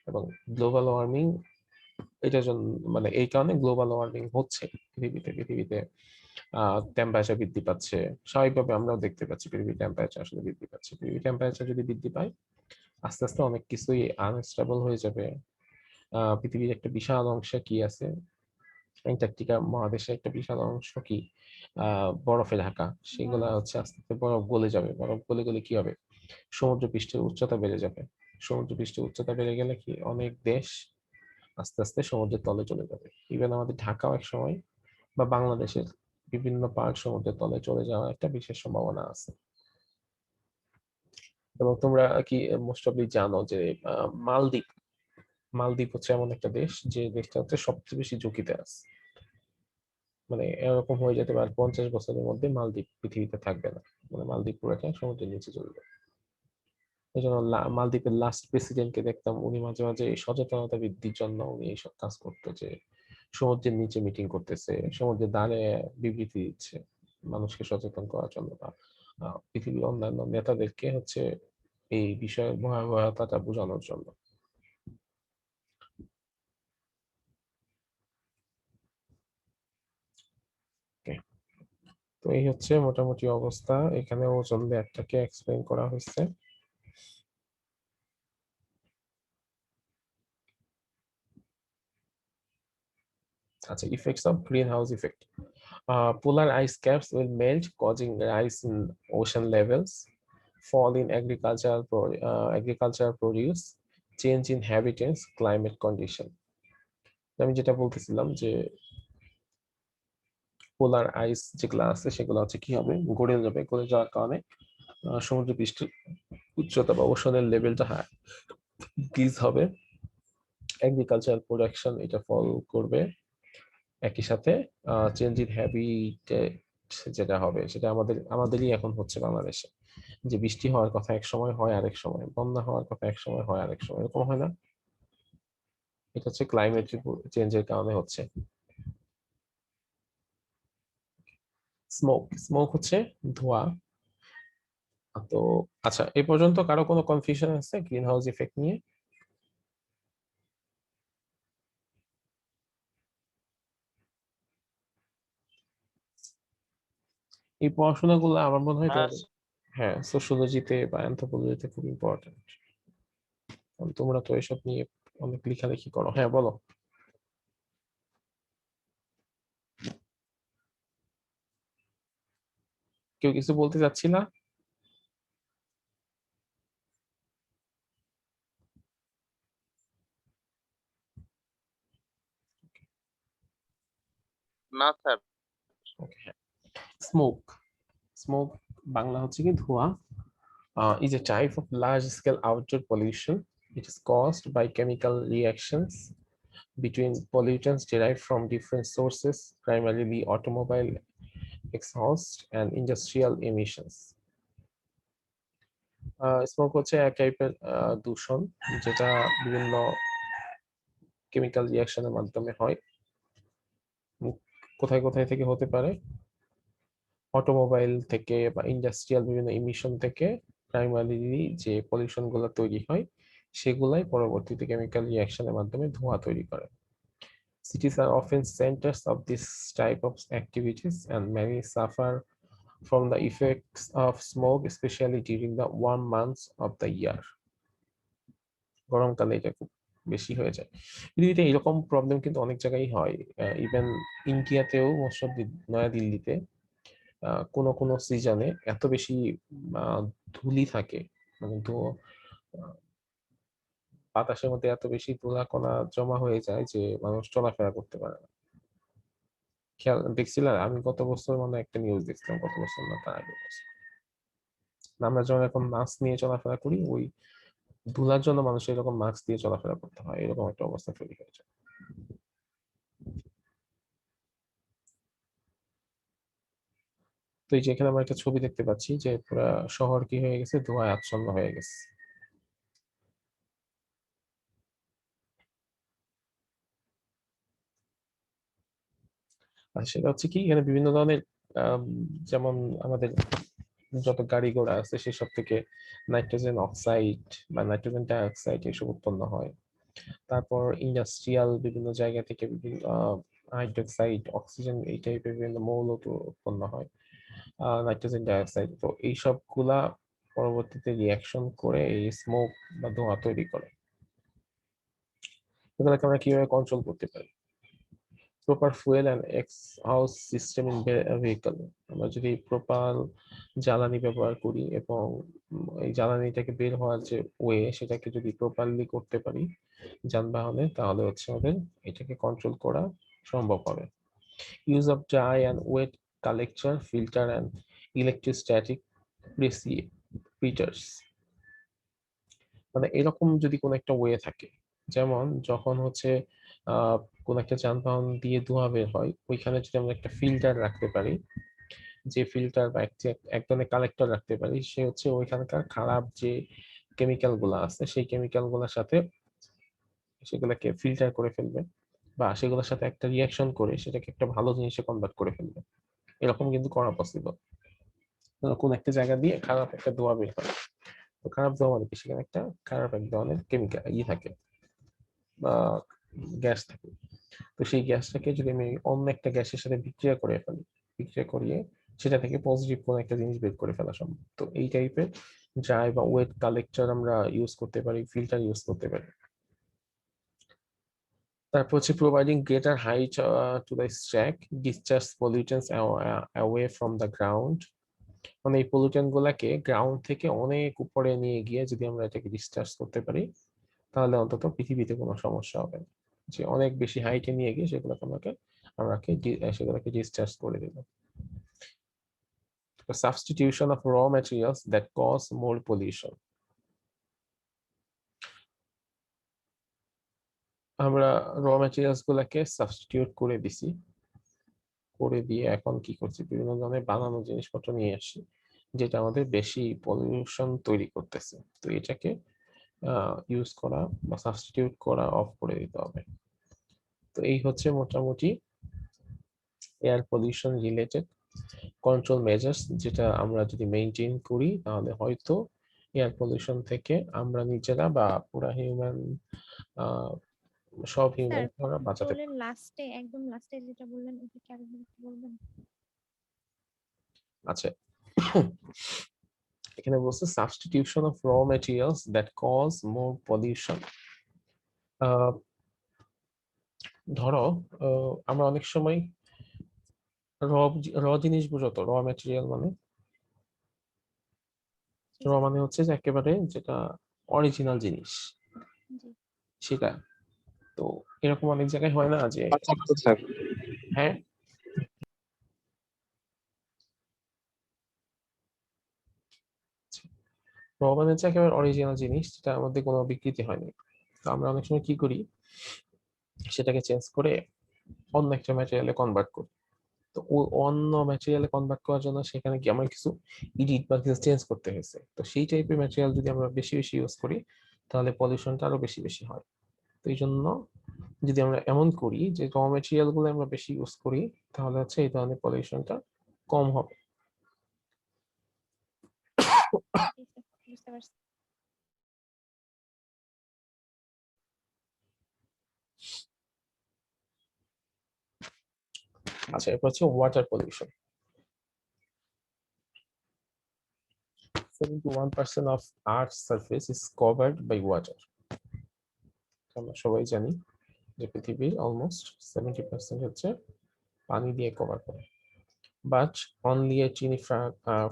এবং গ্লোবাল ওয়ার্মিং এটার জন্য মানে এই কারণে গ্লোবাল ওয়ার্মিং হচ্ছে পৃথিবীতে টেম্পারেচার বৃদ্ধি পাচ্ছে। স্বাভাবিকভাবে আমরাও দেখতে পাচ্ছি পৃথিবীর টেম্পারেচার আসলে বৃদ্ধি পাচ্ছে। পৃথিবীর টেম্পারেচার যদি বৃদ্ধি পায় আস্তে আস্তে অনেক কিছুই আনস্টেবল হয়ে যাবে। পৃথিবীর একটা বিশাল অংশ কি আছে, অ্যান্টার্কটিকা মহাদেশের একটা বিশাল অংশ কি বরফে ঢাকা, সেগুলা হচ্ছে আস্তে আস্তে বরফ গলে যাবে। বরফ গলে গলে কি হবে, সমুদ্র পৃষ্ঠের উচ্চতা বেড়ে যাবে। সমুদ্র পৃষ্ঠের উচ্চতা বেড়ে গেলে কি অনেক দেশ আস্তে আস্তে সমুদ্রের তলে চলে যাবে। ইভেন আমাদের ঢাকাও এক সময় বা বাংলাদেশের বিভিন্ন পার্ট সমুদ্রের তলে চলে যাওয়ার একটা বিশেষ সম্ভাবনা আছে। এবং তোমরা কি মোস্ট অফলি জানো যে মালদ্বীপ মালদ্বীপ হচ্ছে এমন একটা দেশ যে দেশটা হচ্ছে সবচেয়ে বেশি ঝুঁকিতে আছে। মানে এরকম হয়ে যেতে পারে 50 বছরের মধ্যে মালদ্বীপ পৃথিবীতে থাকবে না, মানে মালদ্বীপ পুরোটা সমুদ্রের নিচে চলে যাবে। এই জন্য মালদ্বীপের লাস্ট প্রেসিডেন্টকে দেখতাম, উনি মাঝে মাঝে এই সচেতনতা বৃদ্ধির জন্য উনি এইসব কাজ করতো, যে সমুদ্রের নিচে মিটিং করতেছে, সমুদ্রের ধারে বিবৃতি দিচ্ছে মানুষকে সচেতন করার জন্য, বা পৃথিবীর অন্যান্য নেতাদেরকে হচ্ছে এই বিষয়ের ভয়াবহতাটা বোঝানোর জন্য। Okay, তো এই হচ্ছে মোটামুটি অবস্থা। এখানে ওজোন লেয়ারটাকে এক্সপ্লেইন করা হয়েছে। আচ্ছা, effects of greenhouse effect. Polar ice caps will melt, causing rise in ocean levels, fall in agricultural produce, change in habitats, climate condition. আমি যেটা বলতেছিলাম যে পোলার আইস যেগুলো আছে সেগুলো হচ্ছে কি হবে, গলে যাবে। গলে যাওয়ার কারণে সমুদ্র পৃষ্ঠের উচ্চতা বা ওশনের লেভেলটা ডিক্রিজ হবে। এগ্রিকালচারাল প্রোডাকশন এটা ফল করবে। একই সাথে চেঞ্জ ইন হ্যাবিটেট যেটা হবে সেটা আমাদেরই এখন হচ্ছে বাংলাদেশে, যে বৃষ্টি হওয়ার কথা এক সময় হয়, আরেক সময় বন্যা হওয়ার কথা এক সময় হয়, আরেক সময় এরকম হয় না। এটা হচ্ছে ক্লাইমেট চেঞ্জের কারণে হচ্ছে। স্মোক হচ্ছে ধোঁয়া। তো আচ্ছা, এই পর্যন্ত কারো কোনো কনফিউশন আছে গ্রিন হাউস ইফেক্ট নিয়ে? এই পড়াশোনাগুলো আমার মনে হয় তোমাদের হ্যাঁ সোশিওলজিতে বা অ্যানথ্রোপোলজিতে খুব ইম্পর্টেন্ট। তোমরা তো এসব নিয়ে অনেক লেখালেখি করো। হ্যাঁ বলো। কেউ কিছু বলতে চাচ্ছি না? না স্যার। ওকে, হ্যাঁ। স্মোক স্মোক বাংলা হচ্ছে কি ধোঁয়া, is a type of large scale outdoor pollution. It is caused by chemical reactions between pollutants derived from different sources, primarily automobile exhaust and industrial emissions. Smoke হচ্ছে এক টাইপের দূষণ যেটা বিভিন্ন কেমিক্যাল রিঅ্যাকশনের মাধ্যমে হয়। কোথায় কোথায় থেকে হতে পারে, অটোমোবাইল থেকে বা ইন্ডাস্ট্রিয়াল বিভিন্ন ইমিশন থেকে প্রাইমারিলি যে পলিউশন গুলো তৈরি হয় সেগুলাই পরবর্তীতে কেমিক্যাল রিঅ্যাকশনের মাধ্যমে ধোঁয়া তৈরি করে। Cities are often centers of this type of activities and many suffer from the effects of smoke, especially during the warm months of the year. গরমকালে এটা খুব বেশি হয়ে যায়। পৃথিবীতে এরকম প্রবলেম কিন্তু অনেক জায়গায় হয়। ইভেন ইন্ডিয়াতেও মোস্ট অফ নয়া দিল্লিতে কোনো কোনো সিজনে এত বেশি ধুলি থাকে, মানে বাতাসের মধ্যে এত বেশি ধুলা কণা জমা হয়ে যায় যে মানুষ চলাফেরা করতে পারে না। খেয়াল দেখছিলাম আমি গত বছর মানে একটা নিউজ দেখছিলাম, গত বছর না তার আগের বছর। আমরা যখন এখন মাস্ক নিয়ে চলাফেরা করি ওই ধুলার জন্য মানুষের এরকম মাস্ক দিয়ে চলাফেরা করতে হয়, এরকম একটা অবস্থা তৈরি হয়ে যায়। তো এই যে এখানে আমরা একটা ছবি দেখতে পাচ্ছি যে পুরা শহর কি হয়ে গেছে, ধোঁয়ায় আচ্ছন্ন হয়ে গেছে। আর সেটা হচ্ছে কি এখানে বিভিন্ন ধরনের যেমন আমাদের যত গাড়ি ঘোড়া আছে সেসব থেকে নাইট্রোজেন অক্সাইড বা নাইট্রোজেন ডাইঅক্সাইড এসব উৎপন্ন হয়। তারপর ইন্ডাস্ট্রিয়াল বিভিন্ন জায়গা থেকে বিভিন্ন হাইড্রোক্সাইড, অক্সিজেন এই টাইপের বিভিন্ন মৌল উৎপন্ন হয়, নাইট্রোজেন ডাইঅক্সাইড। তো এই সবগুলা পরবর্তীতে রিয়াকশন করে এই স্মোক বা ধোঁয়া তৈরি করে। এগুলোকে আমরা কিভাবে কন্ট্রোল করতে পারি? Proper fuel and exhaust system in vehicle. আমরা যদি প্রপার জ্বালানি ব্যবহার করি এবং এই জ্বালানিটাকে বের হওয়ার যে ওয়ে সেটাকে যদি প্রপারলি করতে পারি যানবাহনে, তাহলে হচ্ছে আমাদের এটাকে কন্ট্রোল করা সম্ভব হবে। Use of dry and wet collector, filter and electrostatic precipitators. মানে এরকম যদি কোনো একটা ওয়ে থাকে, যেমন যখন হচ্ছে কোন একটা যানবাহন দিয়ে ধোঁয়া বের হয়, ওইখানে যদি আমরা একটা ফিল্টার রাখতে পারি, যে ফিল্টার বা এক ধরনের কালেক্টর রাখতে পারি, সে হচ্ছে ওইখানকার খারাপ যে কেমিক্যাল গুলা আছে সেই কেমিক্যাল গুলার সাথে সেগুলোকে ফিল্টার করে ফেলবে, বা সেগুলোর সাথে একটা রিয়াকশন করে সেটাকে একটা ভালো জিনিসে কনভার্ট করে ফেলবে। এরকম কিন্তু করা পসিবল। কোন একটা জায়গা দিয়ে খারাপ একটা ধোঁয়া বের হয়, তো খারাপ ধোঁয়া মানে কি, সেখানে একটা খারাপ এক ধরনের কেমিক্যাল থাকে বা গ্যাস থাকে। তো সেই গ্যাসটাকে যদি আমি অন্য একটা গ্যাসের সাথে বিক্রিয়া করে ফেলি, বিক্রিয়া করিয়ে সেটা থেকে পজিটিভ কোনো একটা জিনিস বের করে ফেলা সম্ভব। তো এই টাইপের ড্রাই বা ওয়েট কালেক্টর আমরা ইউজ করতে পারি, ফিল্টার ইউজ করতে পারি। তারপর হচ্ছে providing greater height to the stack, discharge pollutants away from the ground. মানে এই পলিউটেন্ট গুলাকে গ্রাউন্ড থেকে অনেক উপরে নিয়ে গিয়ে যদি আমরা এটাকে ডিসচার্জ করতে পারি, তাহলে অন্তত পৃথিবীতে কোনো সমস্যা হবে না। যে অনেক বেশি হাইটে নিয়ে গিয়ে সেগুলোকে ডিসচার্জ করে দিল। Substitution of raw materials that cause more pollution. আমরা র ম্যাটেরিয়ালস গুলাকে সাবস্টিটিউট করে দিছি, করে দিয়ে এখন কি করছি, বিভিন্ন ধরনের বানানো জিনিসপত্র নিয়ে আসি যেটা আমাদের বেশি পলিউশন তৈরি করতেছে। তো এটাকে ইউজ করা বা সাবস্টিটিউট করা অফ করে দিতে হবে। তো এই হচ্ছে মোটামুটি air pollution related control measures, যেটা আমরা যদি মেইনটেইন করি তাহলে হয়তো এয়ার পলিউশন থেকে আমরা নিজেরা বা পুরা হিউম্যান সব হিউম্যান স্যার বাঁচাতে কন্ট্রোলের লাস্টে একদম লাস্টে যেটা বললেন ওটা কি আরেকবার একটু বলবেন? আচ্ছা, এখানে বলছে substitution of raw materials that cause more pollution. ধরো আমরা অনেক সময় র র জিনিস বুঝো তো, র ম্যাটেরিয়াল মানে জি র স্যার। মানে হচ্ছে যে একেবারে যেটা অরিজিনাল জিনিস জি সেটা। তো এরকম অনেক জায়গায় হয় না যে, আচ্ছা স্যার। হ্যাঁ র মানে হচ্ছে একেবারে অরিজিনাল জিনিস যেটা মধ্যে কোনো বিকৃতি হয়নি। তো আমরা অনেক সময় কি করি, সেটাকে চেঞ্জ করে অন্য একটা ম্যাটেরিয়ালে কনভার্ট করি। তো অন্য ম্যাটেরিয়ালে কনভার্ট করার জন্য সেখানে কি আমার কিছু এডিট বা কিছু চেঞ্জ করতে হয়েছে। তো সেই টাইপের ম্যাটেরিয়াল যদি আমরা বেশি বেশি ইউজ করি তাহলে পলিউশনটা আরো বেশি বেশি হয়। তো এই জন্য যদি আমরা এমন করি যে র ম্যাটেরিয়াল গুলো আমরা বেশি ইউজ করি, তাহলে হচ্ছে এই ধরনের পলিউশনটা কম হবে। জি স্যার, বুঝতে পারছি। আচ্ছা, এরপর হচ্ছে water pollution. 71% of Earth's surface is covered by water. আমরা সবাই জানি যে পৃথিবীর অলমোস্ট 70% হচ্ছে পানি দিয়ে কভার করে, but only a tiny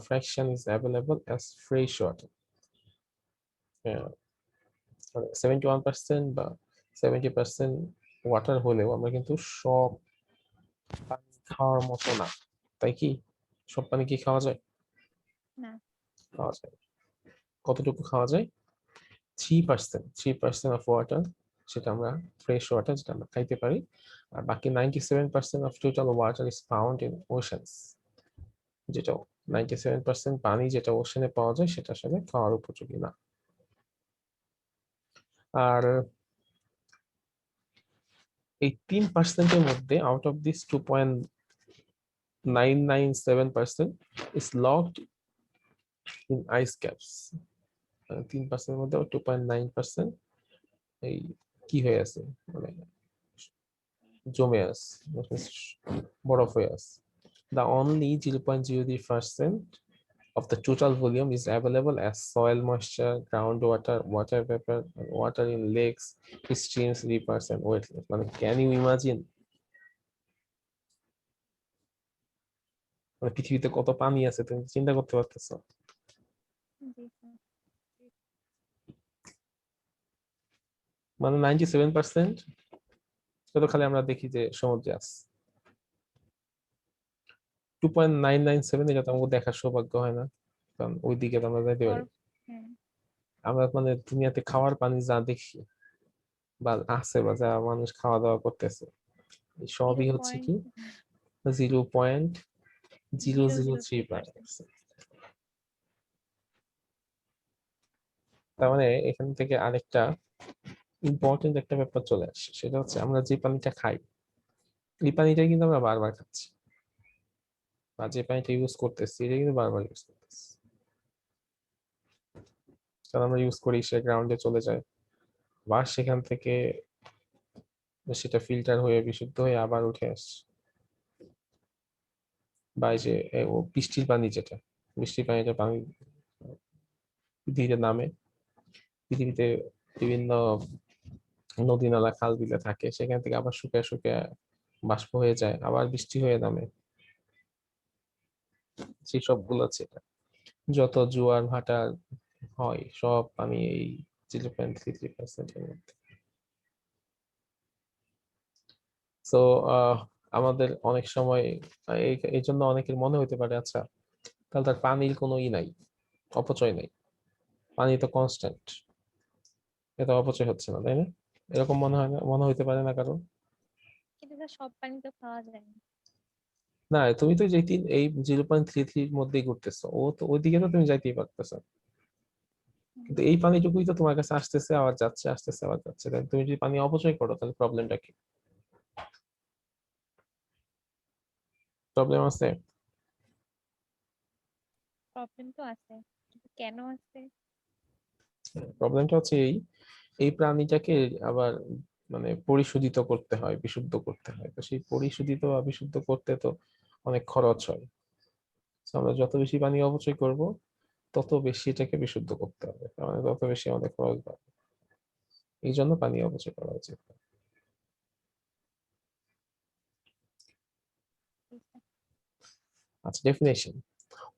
fraction is available as fresh water. 71% বা 70% ওয়াটার হলেও আমরা কিন্তু সব পানি খাওয়ার মতো না, তাই কি? সব পানি কি খাওয়া যায়? না। খাওয়া যায়। কতটুকু খাওয়া যায়? 3% অফ ওয়াটার, সেটা আমরা ফ্রেশ ওয়াটার, যেটা আমরা খাইতে পারি। আর বাকি 97% of total water is found in oceans, যেটা 97% পানি যেটা ওশানে পাওয়া যায় সেটা আসলে খাওয়ার উপযোগী না। আর এই 3%-এর মধ্যে out of this 2.997% is locked in ice caps 3% মধ্যে 2.9% এই কি হয়ে আছে মানে জমে আছে বরফ হয়ে আছে the only 0.03% of the total volume is available as soil moisture, groundwater, water vapor, and water in lakes, streams, rivers, and wetlands. Man, can you imagine? মানে পৃথিবীতে কত পানি আছে তুমি চিন্তা করতে পারতেছো? জি স্যার। মানে 97% সেটা খালি আমরা দেখি যে সমুদ্রে আছে। 2.997 এটা তো আমাকে দেখার সৌভাগ্য হয় না, কারণ ওইদিকে তো আমরা যাইতে পারি। বরফ, হ্যাঁ। আমরা মানে দুনিয়াতে খাওয়ার পানি যা দেখি বা আছে বা যা মানুষ খাওয়া দাওয়া করতেছে এই সবই হচ্ছে কি 0.003%। তার মানে এখান থেকে আরেকটা ইম্পর্টেন্ট একটা ব্যাপার চলে আসে, সেটা হচ্ছে আমরা যে পানিটা খাই এই পানিটা কিন্তু আমরা বারবার খাচ্ছি, বা যে পানিটা ইউজ করতেছি এটা কিন্তু বারবার ইউজ করতেছি, কারণ আমরা ইউজ করি সে গ্রাউন্ডে চলে যায় বা সেখান থেকে সেটা ফিল্টার হয়ে বিশুদ্ধ হয়ে আবার উঠে আসছে। বা এই যে ও বৃষ্টির পানি, যেটা বৃষ্টির পানিটা পানি ধীরে নামে পৃথিবীতে বিভিন্ন নদী নালা খাল বিলে থাকে, সেখান থেকে আবার শুকিয়ে শুকিয়ে বাষ্প হয়ে যায় আবার বৃষ্টি হয়ে নামে, সেই সবগুলো আছে। যত জোয়ার ভাটা হয় সব পানি এই 0.33% এর মধ্যে। তো আমাদের অনেক সময় এই জন্য অনেকের মনে হইতে পারে আচ্ছা তাহলে তার পানির কোনো নাই, অপচয় নাই, পানি তো কনস্ট্যান্ট, এটা অপচয় হচ্ছে না, তাই না? এরকম মনে হয় না, মনে হইতে পারে না কারণ কিন্তু স্যার সব পানি তো খাওয়া যায় না। না তুমি তো যেটি এই 0.33 মধ্যেই ঘুরতেছো, ও তো ওইদিকে তো তুমি যাইতেই পারতেছো, কিন্তু এই পানিটুকুই তো তোমার কাছে আসতেছে আবার যাচ্ছে, আসতেছে আবার যাচ্ছে, তাহলে তুমি যদি পানি অপচয় করো তাহলে প্রবলেমটা কি? প্রবলেম আছে? প্রবলেম তো আছে, কিন্তু কেন আছে? প্রবলেমটা হচ্ছে এই প্রাণীটাকে আবার মানে পরিশোধিত করতে হয়, বিশুদ্ধ করতে হয়, তো সেই পরিশোধিত বা বিশুদ্ধ করতে তো অনেক খরচ হয়। তো আমরা যত বেশি পানি অপচয় করব তত বেশি এটাকে বিশুদ্ধ করতে হবে, তার মানে তত বেশি আমাদের খরচ বাড়বে, এই জন্য পানি অপচয় করা উচিত না। আচ্ছা, definition: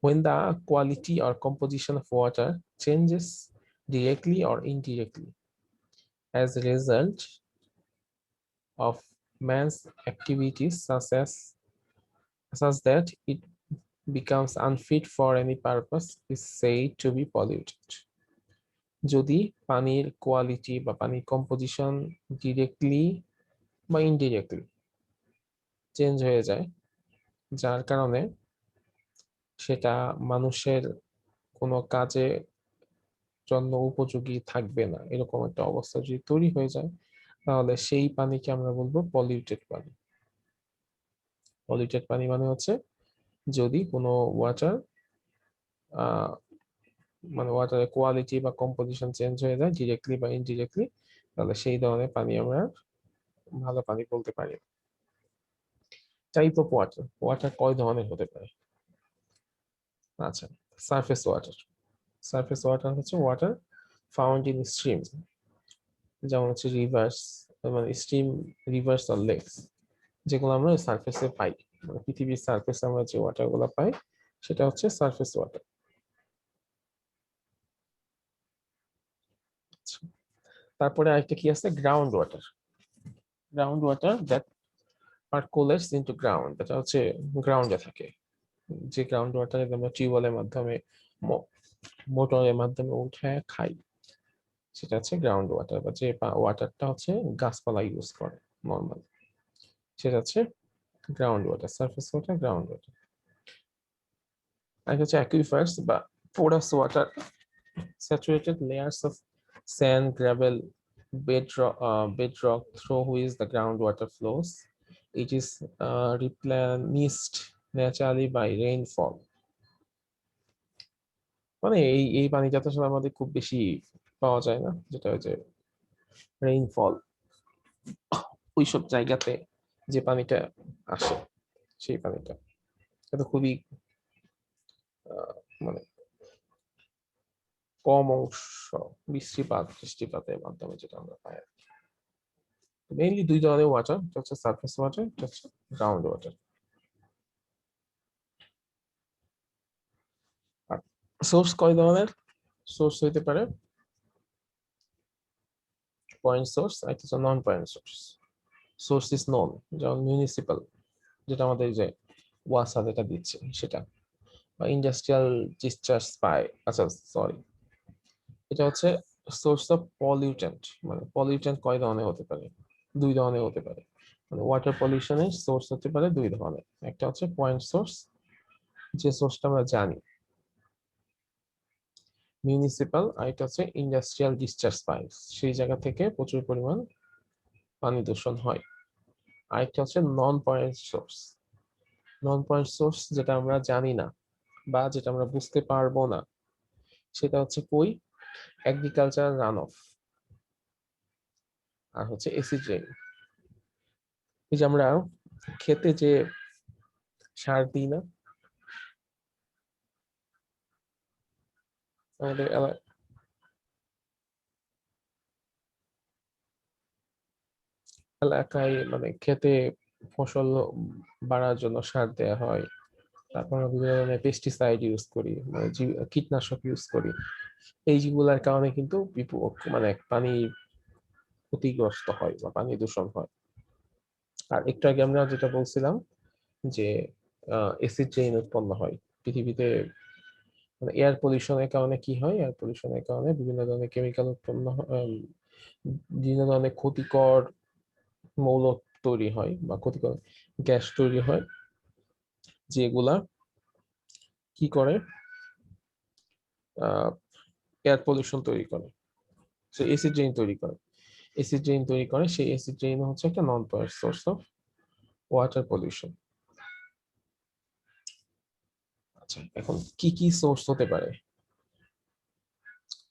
when the quality or composition of water changes directly or indirectly as a result of man's activities such that it becomes unfit for any purpose is said to be polluted. যদি পানির quality বা পানির composition directly বা indirectly change হয়ে যায়, যার কারণে সেটা মানুষের কোনো কাজে জন্য উপযোগী থাকবে না, এরকম একটা অবস্থা যদি তৈরি হয়ে যায় তাহলে সেই পানিকে আমরা বলবো পলিউটেড পানি। পলিউটেড পানি মানে হচ্ছে যদি কোনো ওয়াটার মানে ওয়াটারের কোয়ালিটি বা কম্পোজিশন চেঞ্জ হয়ে যায় ডিরেক্টলি বা ইনডিরেক্টলি, তাহলে সেই ধরনের পানি আমরা ভালো পানি বলতে পারি। টাইপ অফ ওয়াটার, ওয়াটার কয় ধরনের হতে পারে? আচ্ছা, সারফেস ওয়াটার। সারফেস ওয়াটার হচ্ছে ওয়াটার ফাউন্ড ইন স্ট্রিম, যেমন হচ্ছে রিভার্স, মানে স্ট্রিম, রিভার্স আর লেকস, যেগুলো আমরা সারফেসে পাই, মানে পৃথিবীর সারফেসে আমরা যে ওয়াটার গুলো পাই সেটা হচ্ছে সারফেস ওয়াটার। তারপরে আরেকটা কি আছে, ground water. Ground water that percolates into ground, এটা হচ্ছে গ্রাউন্ডে থাকে, যে গ্রাউন্ড ওয়াটার আমরা টিউবওয়েলের মাধ্যমে মোটরের মাধ্যমে উঠে খাই, সেটা হচ্ছে গ্রাউন্ড ওয়াটার, বা যে ওয়াটারটা হচ্ছে গাছপালা ইউজ করে নর্মাল, সেটা হচ্ছে ground water, surface water, ground water. আর হচ্ছে অ্যাকুইফার্স বা porous water, saturated layers of sand, gravel, bedrock through which the groundwater flows. It is replenished naturally by rainfall. মানে এই পানিটা তো আসলে আমাদের খুব বেশি পাওয়া যায় না, যেটা ওই যে রেইনফল ওইসব জায়গাতে যে পানিটা আসে, সেই পানিটা এটা খুবই মানে কম অংশ বৃষ্টিপাতের মাধ্যমে যেটা আমরা পাই। মেইনলি দুই ধরনের ওয়াটার, একটা হচ্ছে সারফেস ওয়াটার, একটা হচ্ছে গ্রাউন্ড ওয়াটার। আর সোর্স কয় ধরনের? সোর্স হইতে পারে পয়েন্ট সোর্স, আর একটা হচ্ছে নন পয়েন্ট সোর্স। সোর্স ইজ নন, যেমন মিউনিসিপাল, যেটা আমাদের যে ওয়াসা যেটা দিচ্ছে সেটা, বা ইন্ডাস্ট্রিয়াল ডিসচার্জ পাই। আচ্ছা সরি, এটা হচ্ছে সোর্স অফ পলিউটেন্ট। মানে পলিউটেন্ট কয় ধরনের হতে পারে? দুই ধরনের হতে পারে। মানে ওয়াটার পলিউশনের সোর্স হতে পারে দুই ধরনের, একটা হচ্ছে পয়েন্ট সোর্স, যে সোর্সটা আমরা জানি, মিউনিসিপাল, আর এটা হচ্ছে ইন্ডাস্ট্রিয়াল ডিসচার্জ পাইপ, সেই জায়গা থেকে প্রচুর পরিমাণ পানি দূষণ হয়। আরেকটা হচ্ছে নন পয়েন্ট সোর্স। নন পয়েন্ট সোর্স যেটা আমরা জানি না বা যেটা আমরা বুঝতে পারবো না, সেটা হচ্ছে কই, এগ্রিকালচার রান অফ, আর হচ্ছে এসিড রেইন। এই যে আমরা খেতে যে সার দিই না, আমাদের এলাকায় মানে খেতে ফসল বাড়ার জন্য সার দেয়া হয়, তারপর আমরা বিভিন্ন ধরনের পেস্টিসাইড ইউজ করি, মানে কীটনাশক ইউজ করি। এই যেগুলার কারণে কিন্তু মানে পানি ক্ষতিগ্রস্ত হয় বা পানি দূষণ হয়। আর একটু আগে আমরা যেটা বলছিলাম যে এসিড রেইন উৎপন্ন হয় পৃথিবীতে, মানে এয়ার পলিউশনের কারণে কি হয়, এয়ার পলিউশনের কারণে বিভিন্ন ধরনের কেমিক্যাল উৎপন্ন বিভিন্ন ধরনের ক্ষতিকর মৌল তৈরি হয় বা ক্ষতিকর গ্যাস তৈরি হয়, যেগুলা কি করে এয়ার পলিউশন তৈরি করে, সো এসিড রেইন তৈরি করে। এসিড রেইন তৈরি করে, সেই এসিড রেইন হচ্ছে একটা non point source of water pollution. আচ্ছা, এখন কি কি সোর্স হতে পারে?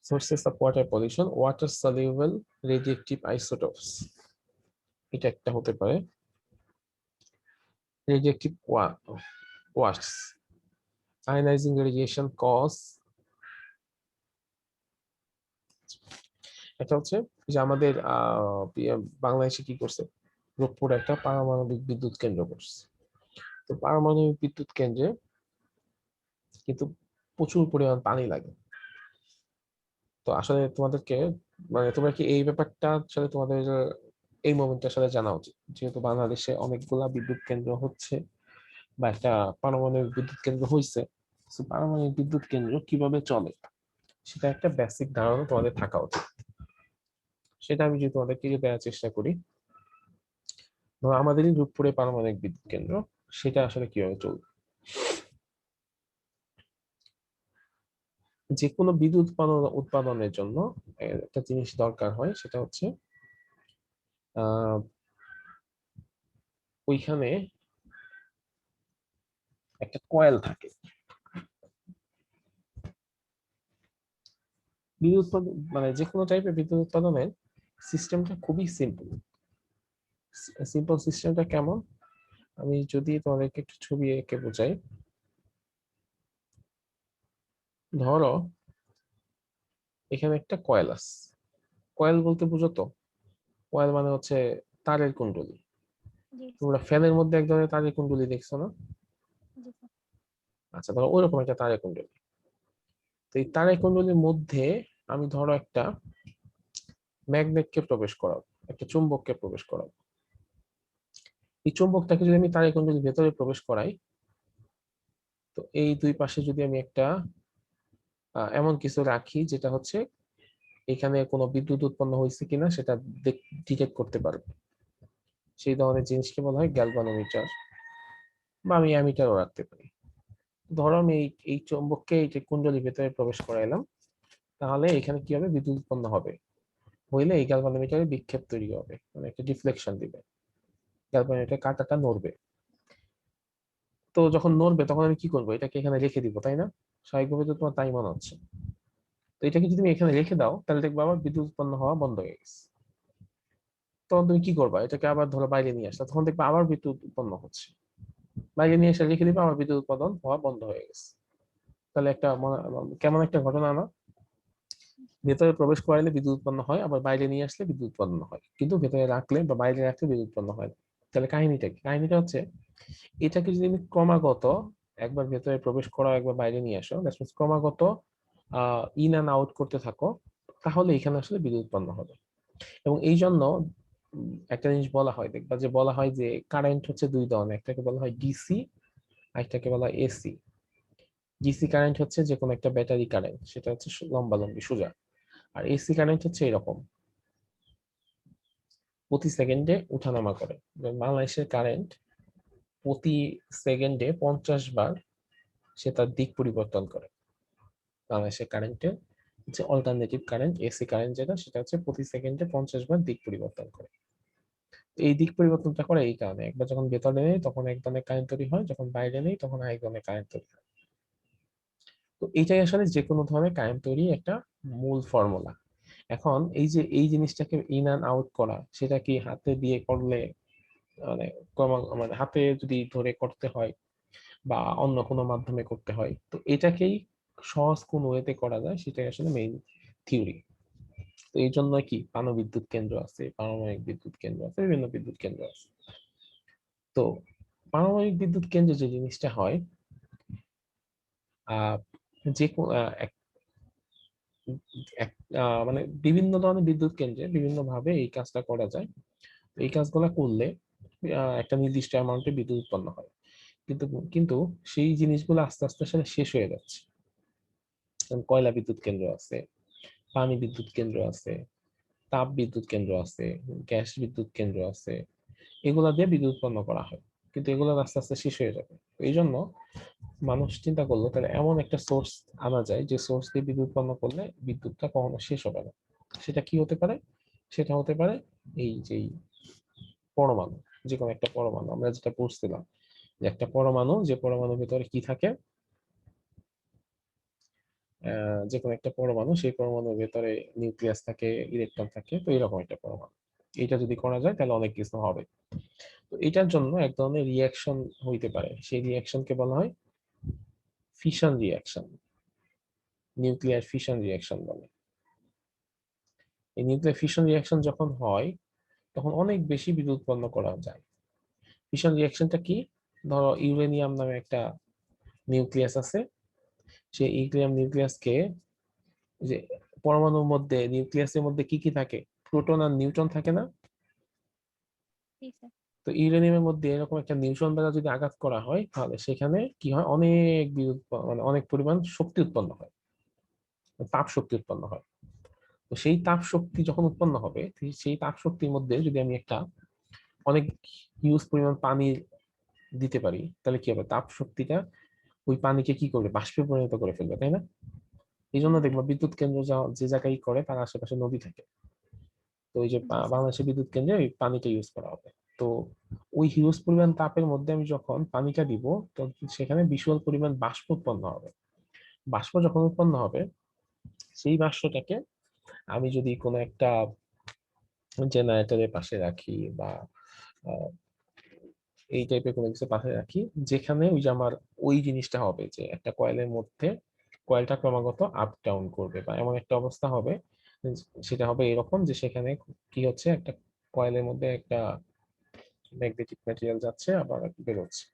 Sources of water pollution, water soluble radiative isotopes, এটা একটা হতে পারে। রেডিয়েটিভ ওয়াশস, আয়নাইজিং রেডিয়েশন কজ, এটা হচ্ছে যে আমাদের বাংলাদেশে কি করছে, রূপপুর একটা পারমাণবিক বিদ্যুৎ কেন্দ্র করছে। তো পারমাণবিক বিদ্যুৎ কেন্দ্রে কিন্তু প্রচুর পরিমাণ পানি লাগে। তো আসলে তোমাদেরকে মানে তোমরা কি এই ব্যাপারটা আসলে তোমাদের এই মোমেন্টে আসলে জানা উচিত, যেহেতু বাংলাদেশে অনেকগুলা বিদ্যুৎ কেন্দ্র হচ্ছে বা একটা পারমাণবিক বিদ্যুৎ কেন্দ্র হয়েছে, পারমাণবিক বিদ্যুৎ কেন্দ্র কিভাবে চলে সেটা একটা বেসিক ধারণা তোমাদের থাকা উচিত। সেটা আমি যদি তোমাদেরকে দেওয়ার চেষ্টা করি, ধরো আমাদেরই রূপপুরে পারমাণবিক বিদ্যুৎ কেন্দ্র, সেটা আসলে কিভাবে চলবে। যে কোনো বিদ্যুৎ উৎপাদনের জন্য একটা জিনিস দরকার হয়, সেটা হচ্ছে আহ ওইখানে একটা কয়েল থাকে। বিদ্যুৎ উৎপাদন মানে যে কোনো টাইপের বিদ্যুৎ উৎপাদনের সিস্টেমটা খুবই সিম্পল। সিম্পল সিস্টেমটা কেমন, আমি যদি তোমাদেরকে একটু ছবি এঁকে বোঝাই। ধরো এখানে একটা কয়েল আছে, কয়েল বলতে বুঝো তো, কয়েল মানে হচ্ছে তারের কুণ্ডলী। জি তোমরা ফ্যানের মধ্যে এক ধরনের তারের কুণ্ডলী দেখছো না? জি স্যার। আচ্ছা, ধরো ওইরকম একটা তারের কুণ্ডলী। তো এই তারের কুণ্ডলীর মধ্যে আমি ধরো একটা ম্যাগনেটকে প্রবেশ করাবো, একটা চুম্বককে প্রবেশ করাবো। এই চুম্বকটাকে যদি আমি তারের কুণ্ডলীর ভেতরে প্রবেশ করাই, তো এই দুই পাশে যদি আমি একটা এমন কিছু রাখি যেটা হচ্ছে এখানে কোনো বিদ্যুৎ উৎপন্ন হয়েছে কিনা সেটা ডিটেক্ট করতে পারবে, সেই ধরনের জিনিসকে বলা হয় গ্যালভানোমিটার, বা আমি অ্যামিটারও রাখতে পারি। ধরো আমি এই চুম্বককে এই যে কুণ্ডলীর ভেতরে প্রবেশ করাইলাম, তাহলে এখানে কি হবে, বিদ্যুৎ উৎপন্ন হবে। হইলে এই গ্যালভানোমিটারে বিক্ষেপ তৈরি হবে, মানে একটা ডিফ্লেকশন দিবে, গ্যালভানোমিটার কাঁটাটা নড়বে। তো যখন নড়বে তখন আমি কি করবো, এটাকে এখানে রেখে দিব, তাই না? স্বাভাবিকভাবে তো তোমার তাই মনে হচ্ছে। তো এটাকে যদি তুমি এখানে রেখে দাও তাহলে দেখবে আবার বিদ্যুৎ উৎপন্ন হওয়া বন্ধ হয়ে গেছে। তখন তুমি কি করবা, এটাকে আবার ধরো বাইরে নিয়ে আসলে, তখন দেখবে আবার বিদ্যুৎ উৎপন্ন হচ্ছে। বাইরে নিয়ে এসে রেখে দিবে, আবার বিদ্যুৎ উৎপাদন হওয়া বন্ধ হয়ে গেছে। তাহলে একটা কেমন একটা ঘটনা না? ভেতরে প্রবেশ করাইলে বিদ্যুৎ উৎপন্ন হয়, আবার বাইরে নিয়ে আসলে বিদ্যুৎ উৎপন্ন হয়, কিন্তু ভেতরে রাখলে বা বাইরে রাখলে বিদ্যুৎ উৎপন্ন হয় না। তাহলে কাহিনীটা কি? কাহিনীটা হচ্ছে এটাকে যদি তুমি ক্রমাগত একবার ভেতরে প্রবেশ করাও একবার বাইরে নিয়ে আসো, ক্রমাগত ইন অ্যান্ড আউট করতে থাকো, তাহলে এখানে আসলে বিদ্যুৎ উৎপন্ন হবে। এবং এই জন্য একটা জিনিস বলা হয়, দেখবা যে বলা হয় যে কারেন্ট হচ্ছে দুই ধরনের, একটাকে বলা হয় ডিসি আর একটাকে বলা হয় এসি। ডিসি কারেন্ট হচ্ছে যে কোনো একটা ব্যাটারি কারেন্ট, সেটা হচ্ছে লম্বালম্বি সোজা। আর এসি কারেন্ট হচ্ছে এরকম, প্রতি সেকেন্ডে উঠানামা করে। বাংলাদেশের কারেন্ট প্রতি সেকেন্ডে 50 বার সে তার দিক পরিবর্তন করে। বাংলাদেশের কারেন্টের যে অল্টারনেটিভ কারেন্ট এসি কারেন্ট যেটা, সেটা হচ্ছে প্রতি সেকেন্ডে 50 বার দিক পরিবর্তন করে। এই দিক পরিবর্তনটা করে এই কারণে, একবার যখন ভেতরে নেই তখন এক ধরনের কারেন্ট তৈরি হয়, যখন বাইরে নেই তখন আরেক ধরনের কারেন্ট তৈরি হয়। তো এটাই আসলে যে কোনো ধরনের কারেন্ট তৈরি একটা মূল ফর্মুলা। এখন এই যে এই জিনিসটাকে ইন অ্যান্ড আউট করা, সেটা কি হাতে দিয়ে করলে মানে মানে হাতে যদি ধরে করতে হয় বা অন্য কোনো মাধ্যমে করতে হয়, তো এটাকেই সহজ কোন ওয়েতে করা যায় সেটাই আসলে মেইন থিওরি। তো এই জন্য কি পাণবিদ্যুৎ কেন্দ্র আছে, পারমাণবিক বিদ্যুৎ কেন্দ্র আছে, বিভিন্ন বিদ্যুৎ কেন্দ্র আছে। তো পারমাণবিক বিদ্যুৎ কেন্দ্রে যে জিনিসটা হয়, আহ যে মানে বিভিন্ন ধরনের বিদ্যুৎ কেন্দ্রে বিভিন্ন ভাবে এই কাজটা করা যায়। তো এই কাজগুলা করলে একটা নির্দিষ্ট অ্যামাউন্টে বিদ্যুৎ উৎপন্ন হয়। কিন্তু কিন্তু সেই জিনিসগুলো আস্তে আস্তে আসলে শেষ হয়ে যাচ্ছে। যেমন কয়লা বিদ্যুৎ কেন্দ্র আছে, পানি বিদ্যুৎ কেন্দ্র আছে, তাপ বিদ্যুৎ কেন্দ্র আছে, গ্যাস বিদ্যুৎ কেন্দ্র আছে, এগুলা দিয়ে বিদ্যুৎ উৎপন্ন করা হয়, কিন্তু এগুলো আস্তে আস্তে শেষ হয়ে যাবে। তো এই জন্য মানুষ চিন্তা করলো তাহলে এমন একটা সোর্স আনা যায় যে সোর্স দিয়ে বিদ্যুৎ উৎপন্ন করলে বিদ্যুৎটা কখনো শেষ হবে না। সেটা কি হতে পারে? সেটা হতে পারে এই যে পরমাণু। যে কোনো একটা পরমাণু, আমরা যেটা পড়ছিলাম যে একটা পরমাণু, যে পরমাণুর ভিতরে কি থাকে, যে কোনো একটা পরমাণু, সেই পরমাণুর ভেতরে নিউক্লিয়াস থাকে, ইলেকট্রন থাকে, তো এরকম একটা পরমাণু। এটা যদি করা যায় তাহলে অনেক কিছু হবে। তো এটার জন্য এক ধরনের রিয়াকশন হইতে পারে, সেই রিয়াকশনকে বলা হয় fission reaction, nuclear fission reaction বলে। এই নিউক্লিয়ার ফিশন রিয়াকশন যখন হয় তখন অনেক বেশি বিদ্যুৎ উৎপন্ন করা যায়। ফিশন রিয়াকশনটা কি? ধরো ইউরেনিয়াম নামে একটা নিউক্লিয়াস আছে, সেই ইউরেনিয়াম নিউক্লিয়াসকে, যে পরমাণুর মধ্যে নিউক্লিয়াসের মধ্যে কি কি থাকে, প্রোটন আর নিউট্রন থাকে না? জি স্যার। তো ইউরেনিয়ামের মধ্যে এরকম একটা নিউট্রন দ্বারা যদি আঘাত করা হয় তাহলে সেখানে কি হয়, অনেক বিদ্যুৎ মানে অনেক পরিমাণ শক্তি উৎপন্ন হয়, তাপ শক্তি উৎপন্ন হয়। তো সেই তাপ শক্তি যখন উৎপন্ন হবে, সেই তাপ শক্তির মধ্যে যদি আমি একটা অনেক হিউজ পরিমাণ পানি দিতে পারি, তাহলে কি হবে, তাপ শক্তিটা ওই পানিকে কি করবে, বাষ্পে পরিণত করে ফেলবে, তাই না? এই জন্য দেখবো বিদ্যুৎ কেন্দ্র যে জায়গায় করে তার আশেপাশে নদী থাকে। তো ওই যে জি স্যার। বাংলাদেশের বিদ্যুৎ কেন্দ্রে ওই পানিটা ইউজ করা হবে। তো ওই হিউজ পরিমাণ তাপের মধ্যে আমি যখন পানিটা দিব, তো সেখানে বিশাল পরিমাণ বাষ্প উৎপন্ন হবে। বাষ্প যখন উৎপন্ন হবে, সেই বাষ্পটাকে আমি যদি কোনো একটা জেনারেটরের পাশে রাখি বা আহ, এই টাইপের কোনো কিছু পাশে রাখি, যেখানে ওই যে আমার ওই জিনিসটা হবে যে একটা কয়েলের মধ্যে কয়েলটা ক্রমাগত আপ ডাউন করবে, বা এমন একটা অবস্থা হবে, সেটা হবে এরকম যে সেখানে কি হচ্ছে, একটা কয়েলের মধ্যে একটা ম্যাগনেটিক ম্যাটেরিয়াল যাচ্ছে আবার বেরোচ্ছে।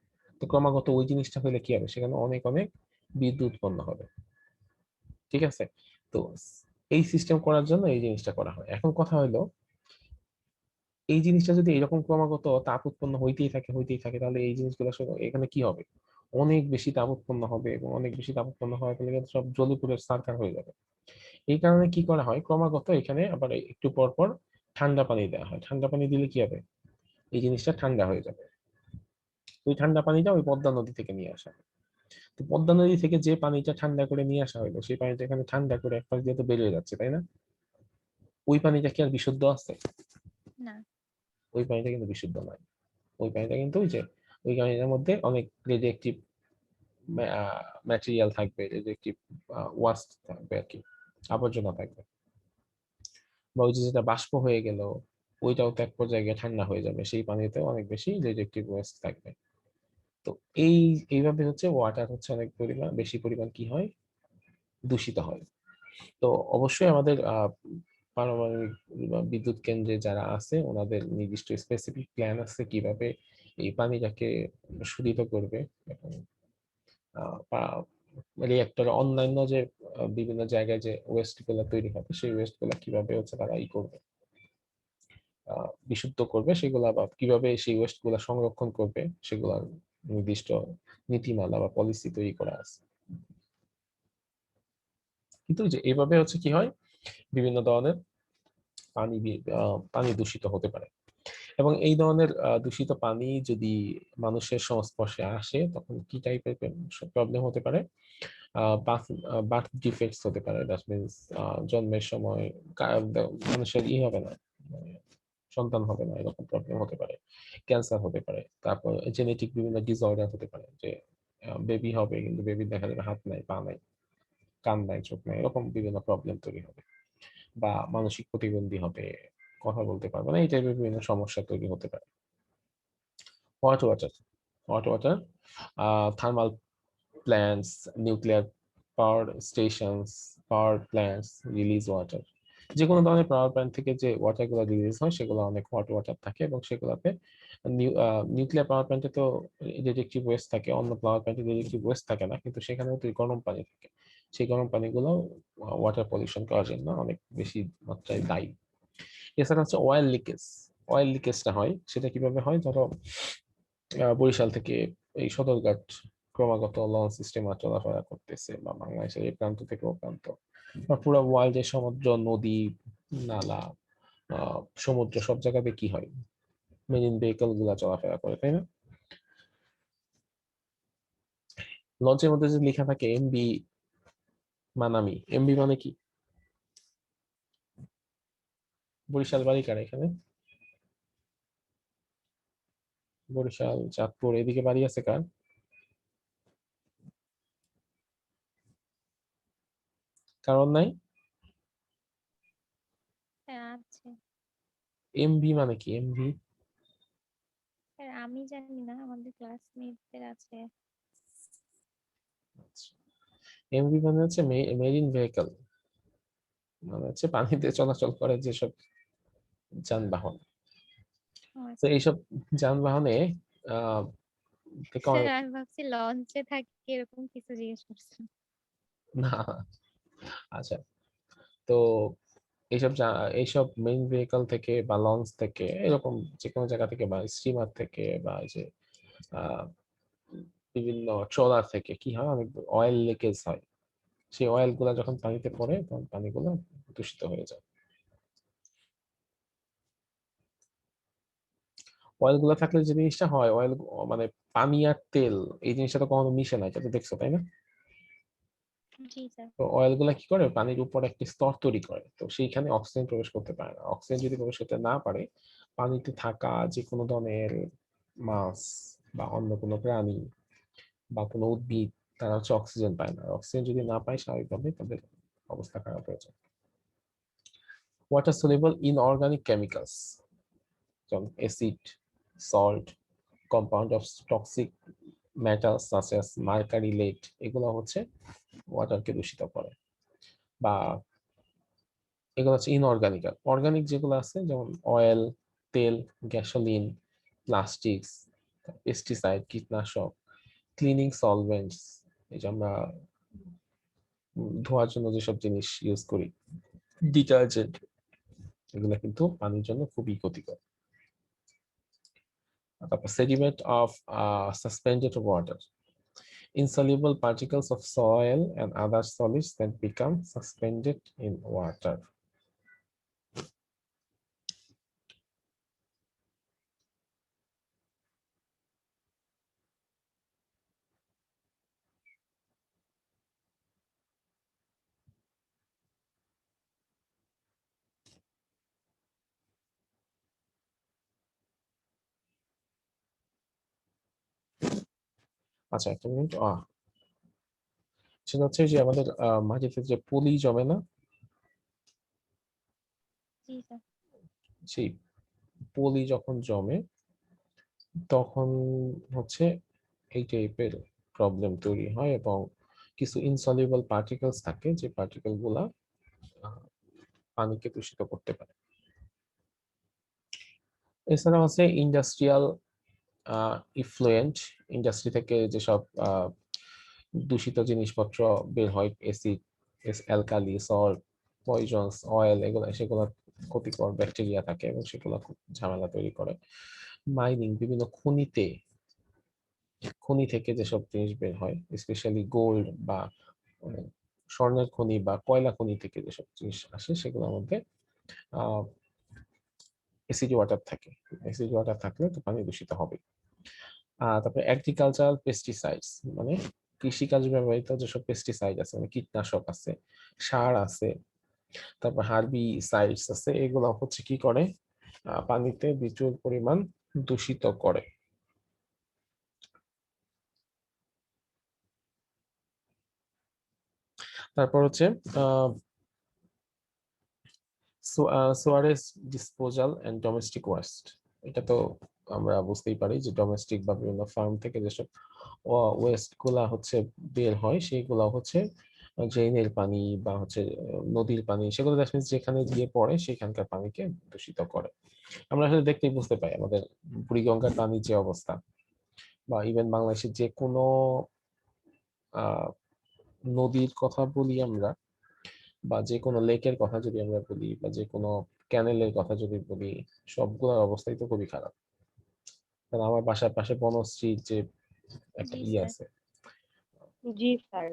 তো ক্রমাগত ওই জিনিসটা হলে কি হবে, সেখানে অনেক অনেক বিদ্যুৎ উৎপন্ন হবে। ঠিক আছে? তো এই সিস্টেম করার জন্য এই জিনিসটা করা হয়। এখন কথা হলো, এই জিনিসটা যদি এরকম ক্রমাগত তাপ উৎপন্ন হইতেই থাকে তাহলে এই জিনিসগুলো আসলে এখানে কি হবে, অনেক বেশি তাপ উৎপন্ন হবে, এবং অনেক বেশি তাপ উৎপন্ন হওয়ার ফলে কিন্তু সব জ্বলে পুড়ে ছারখার হয়ে যাবে। এই কারণে কি করা হয়, ক্রমাগত এখানে আবার একটু পর পর ঠান্ডা পানি দেওয়া হয়। ঠান্ডা পানি দিলে কি হবে, এই জিনিসটা ঠান্ডা হয়ে যাবে। ওই ঠান্ডা পানিটা ওই পদ্মা নদী থেকে নিয়ে আসা হয়। তো পদ্মা নদী থেকে যে পানিটা ঠান্ডা করে নিয়ে আসা হলো, সেই পানিটা এখানে ঠান্ডা করে এক পাশ দিয়ে তো বেরিয়ে যাচ্ছে, তাই না? ওই পানিটা কি আর বিশুদ্ধ আছে? না। ওই পানিটা কিন্তু বিশুদ্ধ নয়। ওই পানিটা কিন্তু ওই যে ওই পানিটার মধ্যে অনেক রেডিয়েক্টিভ ম্যাটেরিয়াল থাকবে, রেডিওঅ্যাক্টিভ ওয়াস্ট থাকবে আর কি, আবর্জনা থাকবে, বা ওই যে যেটা বাষ্প হয়ে গেল ওইটাও তো এক পর্যায়ে গিয়ে ঠান্ডা হয়ে যাবে, সেই পানিতে অনেক বেশি রেডিওঅ্যাক্টিভ ওয়েস্ট থাকবে। তো এইভাবে হচ্ছে ওয়াটার হচ্ছে অনেক পরিমাণ বেশি পরিমাণ কি হয়, দূষিত হয়। তো অবশ্যই আমাদের পারমাণবিক বা বিদ্যুৎ কেন্দ্রে যারা আছে ওনাদের নির্দিষ্ট স্পেসিফিক প্ল্যান আছে কিভাবে এই পানিটাকে শোধিত করবে, এবং রিয়েক্টর অন্যান্য যে বিভিন্ন জায়গায় যে ওয়েস্ট গুলা তৈরি হবে সেই ওয়েস্ট গুলা কিভাবে হচ্ছে তারা করবে, বিশুদ্ধ করবে সেগুলা, বা কিভাবে সেই ওয়েস্ট গুলা সংরক্ষণ করবে সেগুলার নির্দিষ্ট নীতিমালা বা পলিসি তৈরি করা আছে। কিন্তু যে এইভাবে হচ্ছে কি হয়, বিভিন্ন ধরনের পানি দূষিত হতে পারে, এবং এই ধরনের দূষিত পানি যদি মানুষের সংস্পর্শে আসে তখন কি টাইপের প্রবলেম হতে পারে, বার্থ ডিফেক্টস হতে পারে, দ্যাট মিনস জন্মের সময় মানুষের হবে না, মানে সন্তান হবে না, এরকম প্রবলেম হতে পারে, ক্যান্সার হতে পারে, তারপর জেনেটিক বিভিন্ন ডিসঅর্ডার হতে পারে, যে বেবি হবে কিন্তু বেবির দেখা যাবে হাত নাই, পা নাই, কান নাই, চোখ নাই, এরকম বিভিন্ন প্রবলেম তৈরি হবে, বা মানসিক প্রতিবন্ধী হবে, কথা বলতে পারবে না, এই টাইপের বিভিন্ন সমস্যা তৈরি হতে পারে। Hot water, hot water, thermal plants, nuclear power stations, পাওয়ার প্ল্যান্টস রিলিজ ওয়াটার, যে কোনো ধরনের পাওয়ার প্ল্যান্ট থেকে যে ওয়াটার গুলো রিলিজ হয় সেগুলো অনেক হট ওয়াটার থাকে, এবং সেগুলোতে নিউক্লিয়ার পাওয়ার প্ল্যান্টে তো রেডিয়েক্টিভ ওয়েস্ট থাকে, অন্য পাওয়ার প্ল্যান্টে রেডিয়েক্টিভ ওয়েস্ট থাকে না, কিন্তু সেখানেও তো গরম পানি থাকে, সেই গরম পানিগুলো ওয়াটার পলিউশন করার জন্য অনেক বেশি মাত্রায় দায়ী। এছাড়া হচ্ছে অয়েল লিকেজ, অয়েল লিকেজটা হয় সেটা কিভাবে হয়, ধরো বরিশাল থেকে এই সদরঘাট ক্রমাগত লঞ্চ সিস্টেম চলাফেরা করতেছে, বা বাংলাদেশের এই প্রান্ত থেকে ও প্রান্ত, বা পুরো ওয়ার্ল্ডের সমুদ্র, নদী, নালা, সমুদ্র, সব জায়গাতে কি হয়, মেরিন ভেহিকল গুলা চলাফেরা করে, তাই না? লঞ্চের মধ্যে যে লেখা থাকে এমবি মানামি, এমবি মানে কি? বরিশাল বাড়ি কার এখানে? বরিশাল, চাঁদপুর, এদিকে বাড়ি আছে কার? কারণ নাই? হ্যাঁ আছে। এমবি মানে কি এমবি? স্যার আমি জানি না, আমাদের ক্লাসমেটদের আছে। এমবি মানে হচ্ছে মেরিন ভেহিকল, মানে হচ্ছে পানিতে চলাচল করে যেসব যানবাহন। ও তো আচ্ছা। এইসব যানবাহনে আহ থেকে স্যার অনেক আমি ভাবছি লঞ্চে থাকে এরকম কিছু জিজ্ঞেস করছেন। না, আচ্ছা, তো এইসব মেইন ভেহিকল থেকে বা লঞ্চ থেকে এরকম যে কোনো জায়গা থেকে, বা স্টিমার থেকে, বা এই যে আহ, বিভিন্ন ট্রলার থেকে কি হয়, অনেক অয়েল লিকেজ হয়, সেই অয়েল গুলা যখন পানিতে পড়ে তখন পানিগুলো দূষিত হয়ে যায়। অয়েল গুলা থাকলে যে জিনিসটা হয়, অয়েল মানে পানি আর তেল, এই জিনিসটা তো কখনো মিশে না, এটা তো দেখছো তাই না? জি স্যার। তো অয়েল গুলা কি করে, পানির উপর একটা স্তর তৈরি করে, তো সেইখানে অক্সিজেন প্রবেশ করতে পারে না, অক্সিজেন যদি প্রবেশ করতে না পারে, পানিতে থাকা যে কোনো ধরনের মাছ বা অন্য কোনো প্রাণী বা কোনো উদ্ভিদ, তারা হচ্ছে অক্সিজেন পায় না, অক্সিজেন যদি না পায় স্বাভাবিকভাবে তাদের অবস্থা খারাপ হয়ে যায়। ওয়াটার সলিউবল ইনঅর্গানিক কেমিক্যালস, যেমন acid, salt, compound of toxic metals such as mercury, lead, এগুলো হচ্ছে ওয়াটারকে দূষিত করে, বা এগুলো হচ্ছে ইনঅর্গানিক। আর অর্গানিক যেগুলো আছে যেমন অয়েল, তেল, গ্যাসোলিন, প্লাস্টিক্স, পেস্টিসাইড, কীটনাশক, ক্লিনিং সলভেন্টস, এই যে আমরা ধোয়ার জন্য যেসব জিনিস ইউজ করি, ডিটারজেন্ট, এগুলো কিন্তু পানির জন্য খুবই ক্ষতিকর। তারপর sediment of suspended water, insoluble particles of soil and other solids that become suspended in water. আচ্ছা, একটা মিনিট। সেটা হচ্ছে যে আমাদের মাটিতে যে পলি জমে না, জি স্যার। সেই পলি যখন জমে তখন হচ্ছে এই টাইপের প্রবলেম তৈরি হয়, এবং কিছু ইনসলিউবল পার্টিকেলস থাকে যে পার্টিকেল গুলা আহ, পানিকে দূষিত করতে পারে। এছাড়া হচ্ছে ইন্ডাস্ট্রিয়াল ইফ্লুয়েন্ট, ইন্ডাস্ট্রি থেকে যেসব দূষিত জিনিসপত্র বের হয়, অ্যাসিড, অ্যালকালি, সল্ট, পয়জনস, অয়েল, এগুলো সেগুলো ক্ষতিকর ব্যাকটেরিয়া থাকে এবং সেগুলো খুব ঝামেলা তৈরি করে। মাইনিং, বিভিন্ন খনি থেকে যেসব জিনিস বের হয়, স্পেশালি গোল্ড বা আহ, স্বর্ণের খনি বা কয়লা খনি থেকে যেসব জিনিস আসে সেগুলোর মধ্যে অ্যাসিড ওয়াটার থাকে। অ্যাসিড ওয়াটার থাকলে তো পানি দূষিত হবে। তারপরে এগ্রিকালচারাল পেস্টিসাইডস, মানে কৃষিকাজে ব্যবহৃত যেসব পেস্টিসাইড আছে, মানে কীটনাশক আছে, সার আছে, তারপর হার্বিসাইডস আছে, এগুলো হচ্ছে কি করে, পানিতে প্রচুর পরিমাণ দূষিত করে। তারপর হচ্ছে sewerage disposal and domestic waste. এটা তো আমরা বুঝতেই পারি যে ডোমেস্টিক বা বিভিন্ন ফার্ম থেকে যেসব ওয়েস্ট গুলা হচ্ছে বের হয়, সেগুলা হচ্ছে ড্রেনের পানি বা হচ্ছে নদীর পানি, সেগুলো যেখানে গিয়ে পড়ে সেখানকার পানিকে দূষিত করে। আমরা আসলে দেখতেই বুঝতে পাই আমাদের বুড়িগঙ্গার পানির যে অবস্থা, বা ইভেন বাংলাদেশের যে কোনো আহ নদীর কথা বলি আমরা, বা যে কোনো লেকের কথা যদি আমরা বলি, বা যে কোনো ক্যানেলের কথা যদি বলি, সবগুলোর অবস্থাই তো খুবই খারাপ। কারণ আমার বাসার পাশে বনশ্রীর যে একটা জি ইয়ে স্যার। আছে, জি স্যার।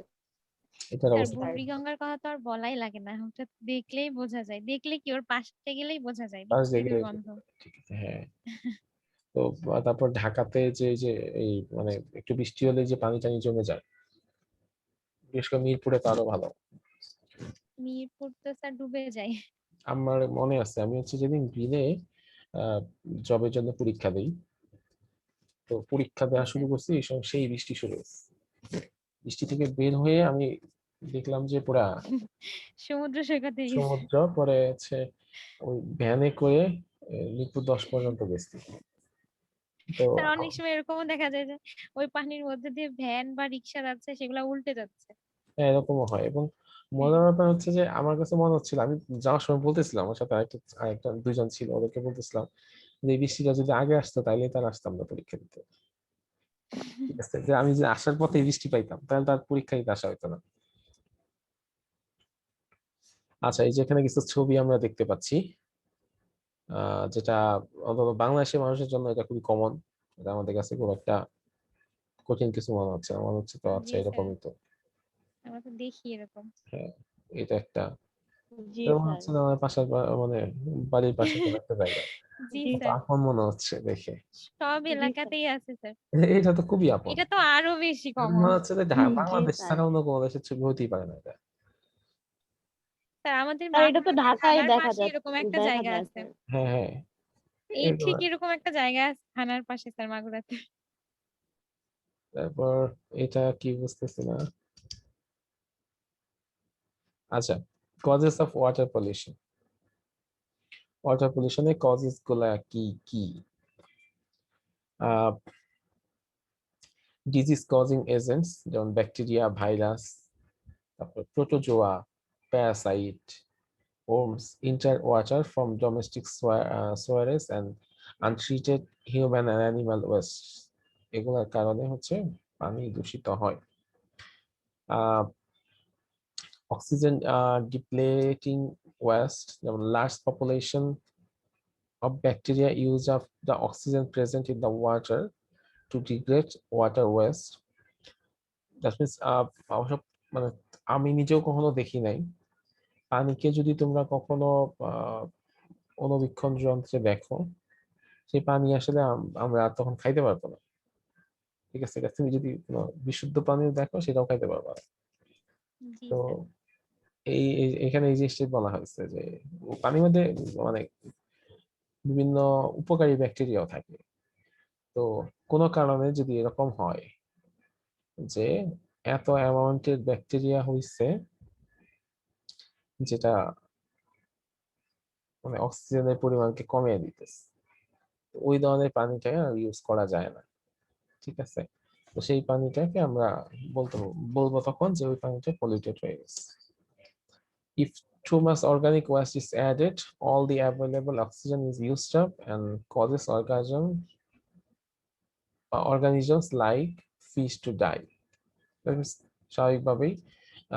এটার স্যার অবস্থা বুড়িগঙ্গার কথা তো আর বলাই লাগে না, ওটা দেখলেই বোঝা যায়, দেখলে কি ওর পাশে গেলেই বোঝা যায় পাঁচ বিচ্ছিরি জায়গায়। দুর্গন্ধ। ঠিক আছে, হ্যাঁ। তো তারপর ঢাকাতে যে যে এই মানে একটু বৃষ্টি হলে যে পানি টানি জমে যায়, বিশেষ করে মিরপুরে তো আরো ভালো। মিরপুর তো স্যার ডুবে যায়। আমার মনে আছে আমি হচ্ছে যেদিন গ্রিনে জবের জন্য পরীক্ষা দিই, তো পরীক্ষা জি দেওয়া শুরু স্যার। করছি এই সময় সেই বৃষ্টি শুরু হয়েছে। বৃষ্টি থেকে বের হয়ে আমি দেখলাম যে পুরা সমুদ্র সৈকতে গেছে। সমুদ্র, পরে হচ্ছে ওই ভ্যানে করে মিরপুর 10 পর্যন্ত গেছি। তো স্যার অনেক সময় এরকমও দেখা যায় যে ওই পানির মধ্যে দিয়ে ভ্যান বা রিক্সা যাচ্ছে, সেগুলা উল্টে যাচ্ছে। হ্যাঁ, এরকমও হয়। এবং হ্যাঁ। মজার ব্যাপার হচ্ছে যে আমার কাছে মনে হচ্ছিল, আমি যাওয়ার সময় বলতেছিলাম, আমার সাথে আরেকটা দুইজন ছিল, ওদেরকে বলতেছিলাম যে এই বৃষ্টিটা যদি আগে আসতো তাইলে তার আসতাম না পরীক্ষা দিতে। ঠিক আছে, যে আমি যে আসার পথে এই বৃষ্টি পাইতাম তাহলে তার পরীক্ষা দিতে আসা হইতো না। আচ্ছা, এই যে এখানে কিছু ছবি আমরা দেখতে পাচ্ছি, যেটা অন্তত বাংলাদেশের মানুষের জন্য এটা খুবই কমন। এটা আমাদের কাছে খুব একটা কঠিন কিছু মনে হচ্ছে না, মনে হচ্ছে তো আচ্ছা জি স্যার, এরকমই তো। আমরা তো দেখি এরকম। হ্যাঁ, এটা একটা, জি এটা মনে স্যার। হচ্ছে না আমার পাশের মানে বাড়ির পাশে কোনো একটা জায়গা, জি জি খুব স্যার, আপন মনে হচ্ছে দেখে। সব জি স্যার। এলাকাতেই আছে স্যার। এটা তো খুবই আপন। এটা তো আরো বেশি আমার কমন। মনে হচ্ছে যে জি বাংলাদেশ স্যার। ছাড়া অন্য কোনো দেশের ছবি হতেই পারে না এটা। স্যার আমাদের স্যার এটা তো মাগুরাতে ঢাকায় থানার দেখা পাশে যায়, এরকম একটা দেখা জায়গা যায় আছে। স্যার। হ্যাঁ, হ্যাঁ, এই ঠিক এগুলা। এরকম একটা জায়গা আছে থানার পাশে স্যার, মাগুরাতে। তারপর এটা কি বুঝতেছি না। আচ্ছা, causes of water pollution. Water পলিউশনের কজেস গুলা কি কি? ডিজিজ কজিং এজেন্টস যেমন ব্যাকটেরিয়া, ভাইরাস, তারপর protozoa, parasite, worms enter water from domestic sources and untreated human and animal waste, এগুলোর কারণে হচ্ছে পানি দূষিত হয়। অক্সিজেন ডিপ্লেটিং ওয়েস্ট, যেমন large population of bacteria use of the oxygen present in the water to degrade water waste. That means অবশ্য মানে আমি নিজেও কখনো দেখি নাই, পানিকে যদি তোমরা কখনো আহ অনুবীক্ষণ যন্ত্রে দেখো, সেই পানি আসলে আমরা তখন খাইতে পারবো না। ঠিক আছে, এটা তুমি যদি কোনো বিশুদ্ধ পানি দেখো সেটাও খাইতে পারবা না। জি তো স্যার। এখানে এই জিনিসটা বলা হয়েছে যে পানির মধ্যে মানে বিভিন্ন উপকারী ব্যাকটেরিয়াও থাকে। তো কোনো কারণে যদি এরকম হয় যে এত অ্যামাউন্টের ব্যাকটেরিয়া হইছে যেটা মানে অক্সিজেনের পরিমাণকে কমিয়ে দিতেছে। ওই ধরনের পানিটা আর ইউজ করা যায় না, ঠিক আছে? তো সেই পানিটাকে আমরা বলবো তখন যে ওই পানিটা পলিউটেড হয়ে গেছে। If too much organic waste is added, all the available oxygen is used up and causes organisms like fish to die. That means স্বাভাবিকভাবেই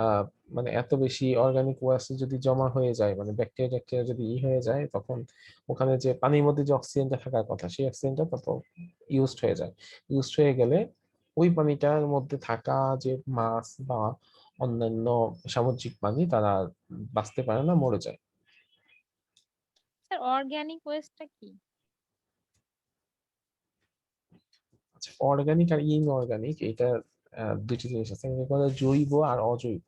আহ মানে এত বেশি অর্গানিক ওয়েস্ট যদি জমা হয়ে যায়, মানে ব্যাকটেরিয়া যদি হয়ে যায়, তখন ওখানে যে পানির মধ্যে যে অক্সিজেনটা থাকার কথা সেই অক্সিজেনটা তত ইউজড হয়ে যায়। ইউজড হয়ে গেলে ওই পানিটার মধ্যে থাকা যে মাছ বা অন্যান্য সামুদ্রিক প্রাণী তারা বাঁচতে পারে না, মরে যায়। স্যার অর্গানিক ওয়েস্টটা কি? আচ্ছা, অর্গানিক আর ইনঅর্গানিক এটা দুটি জিনিস আছে। জৈব আর অজৈব।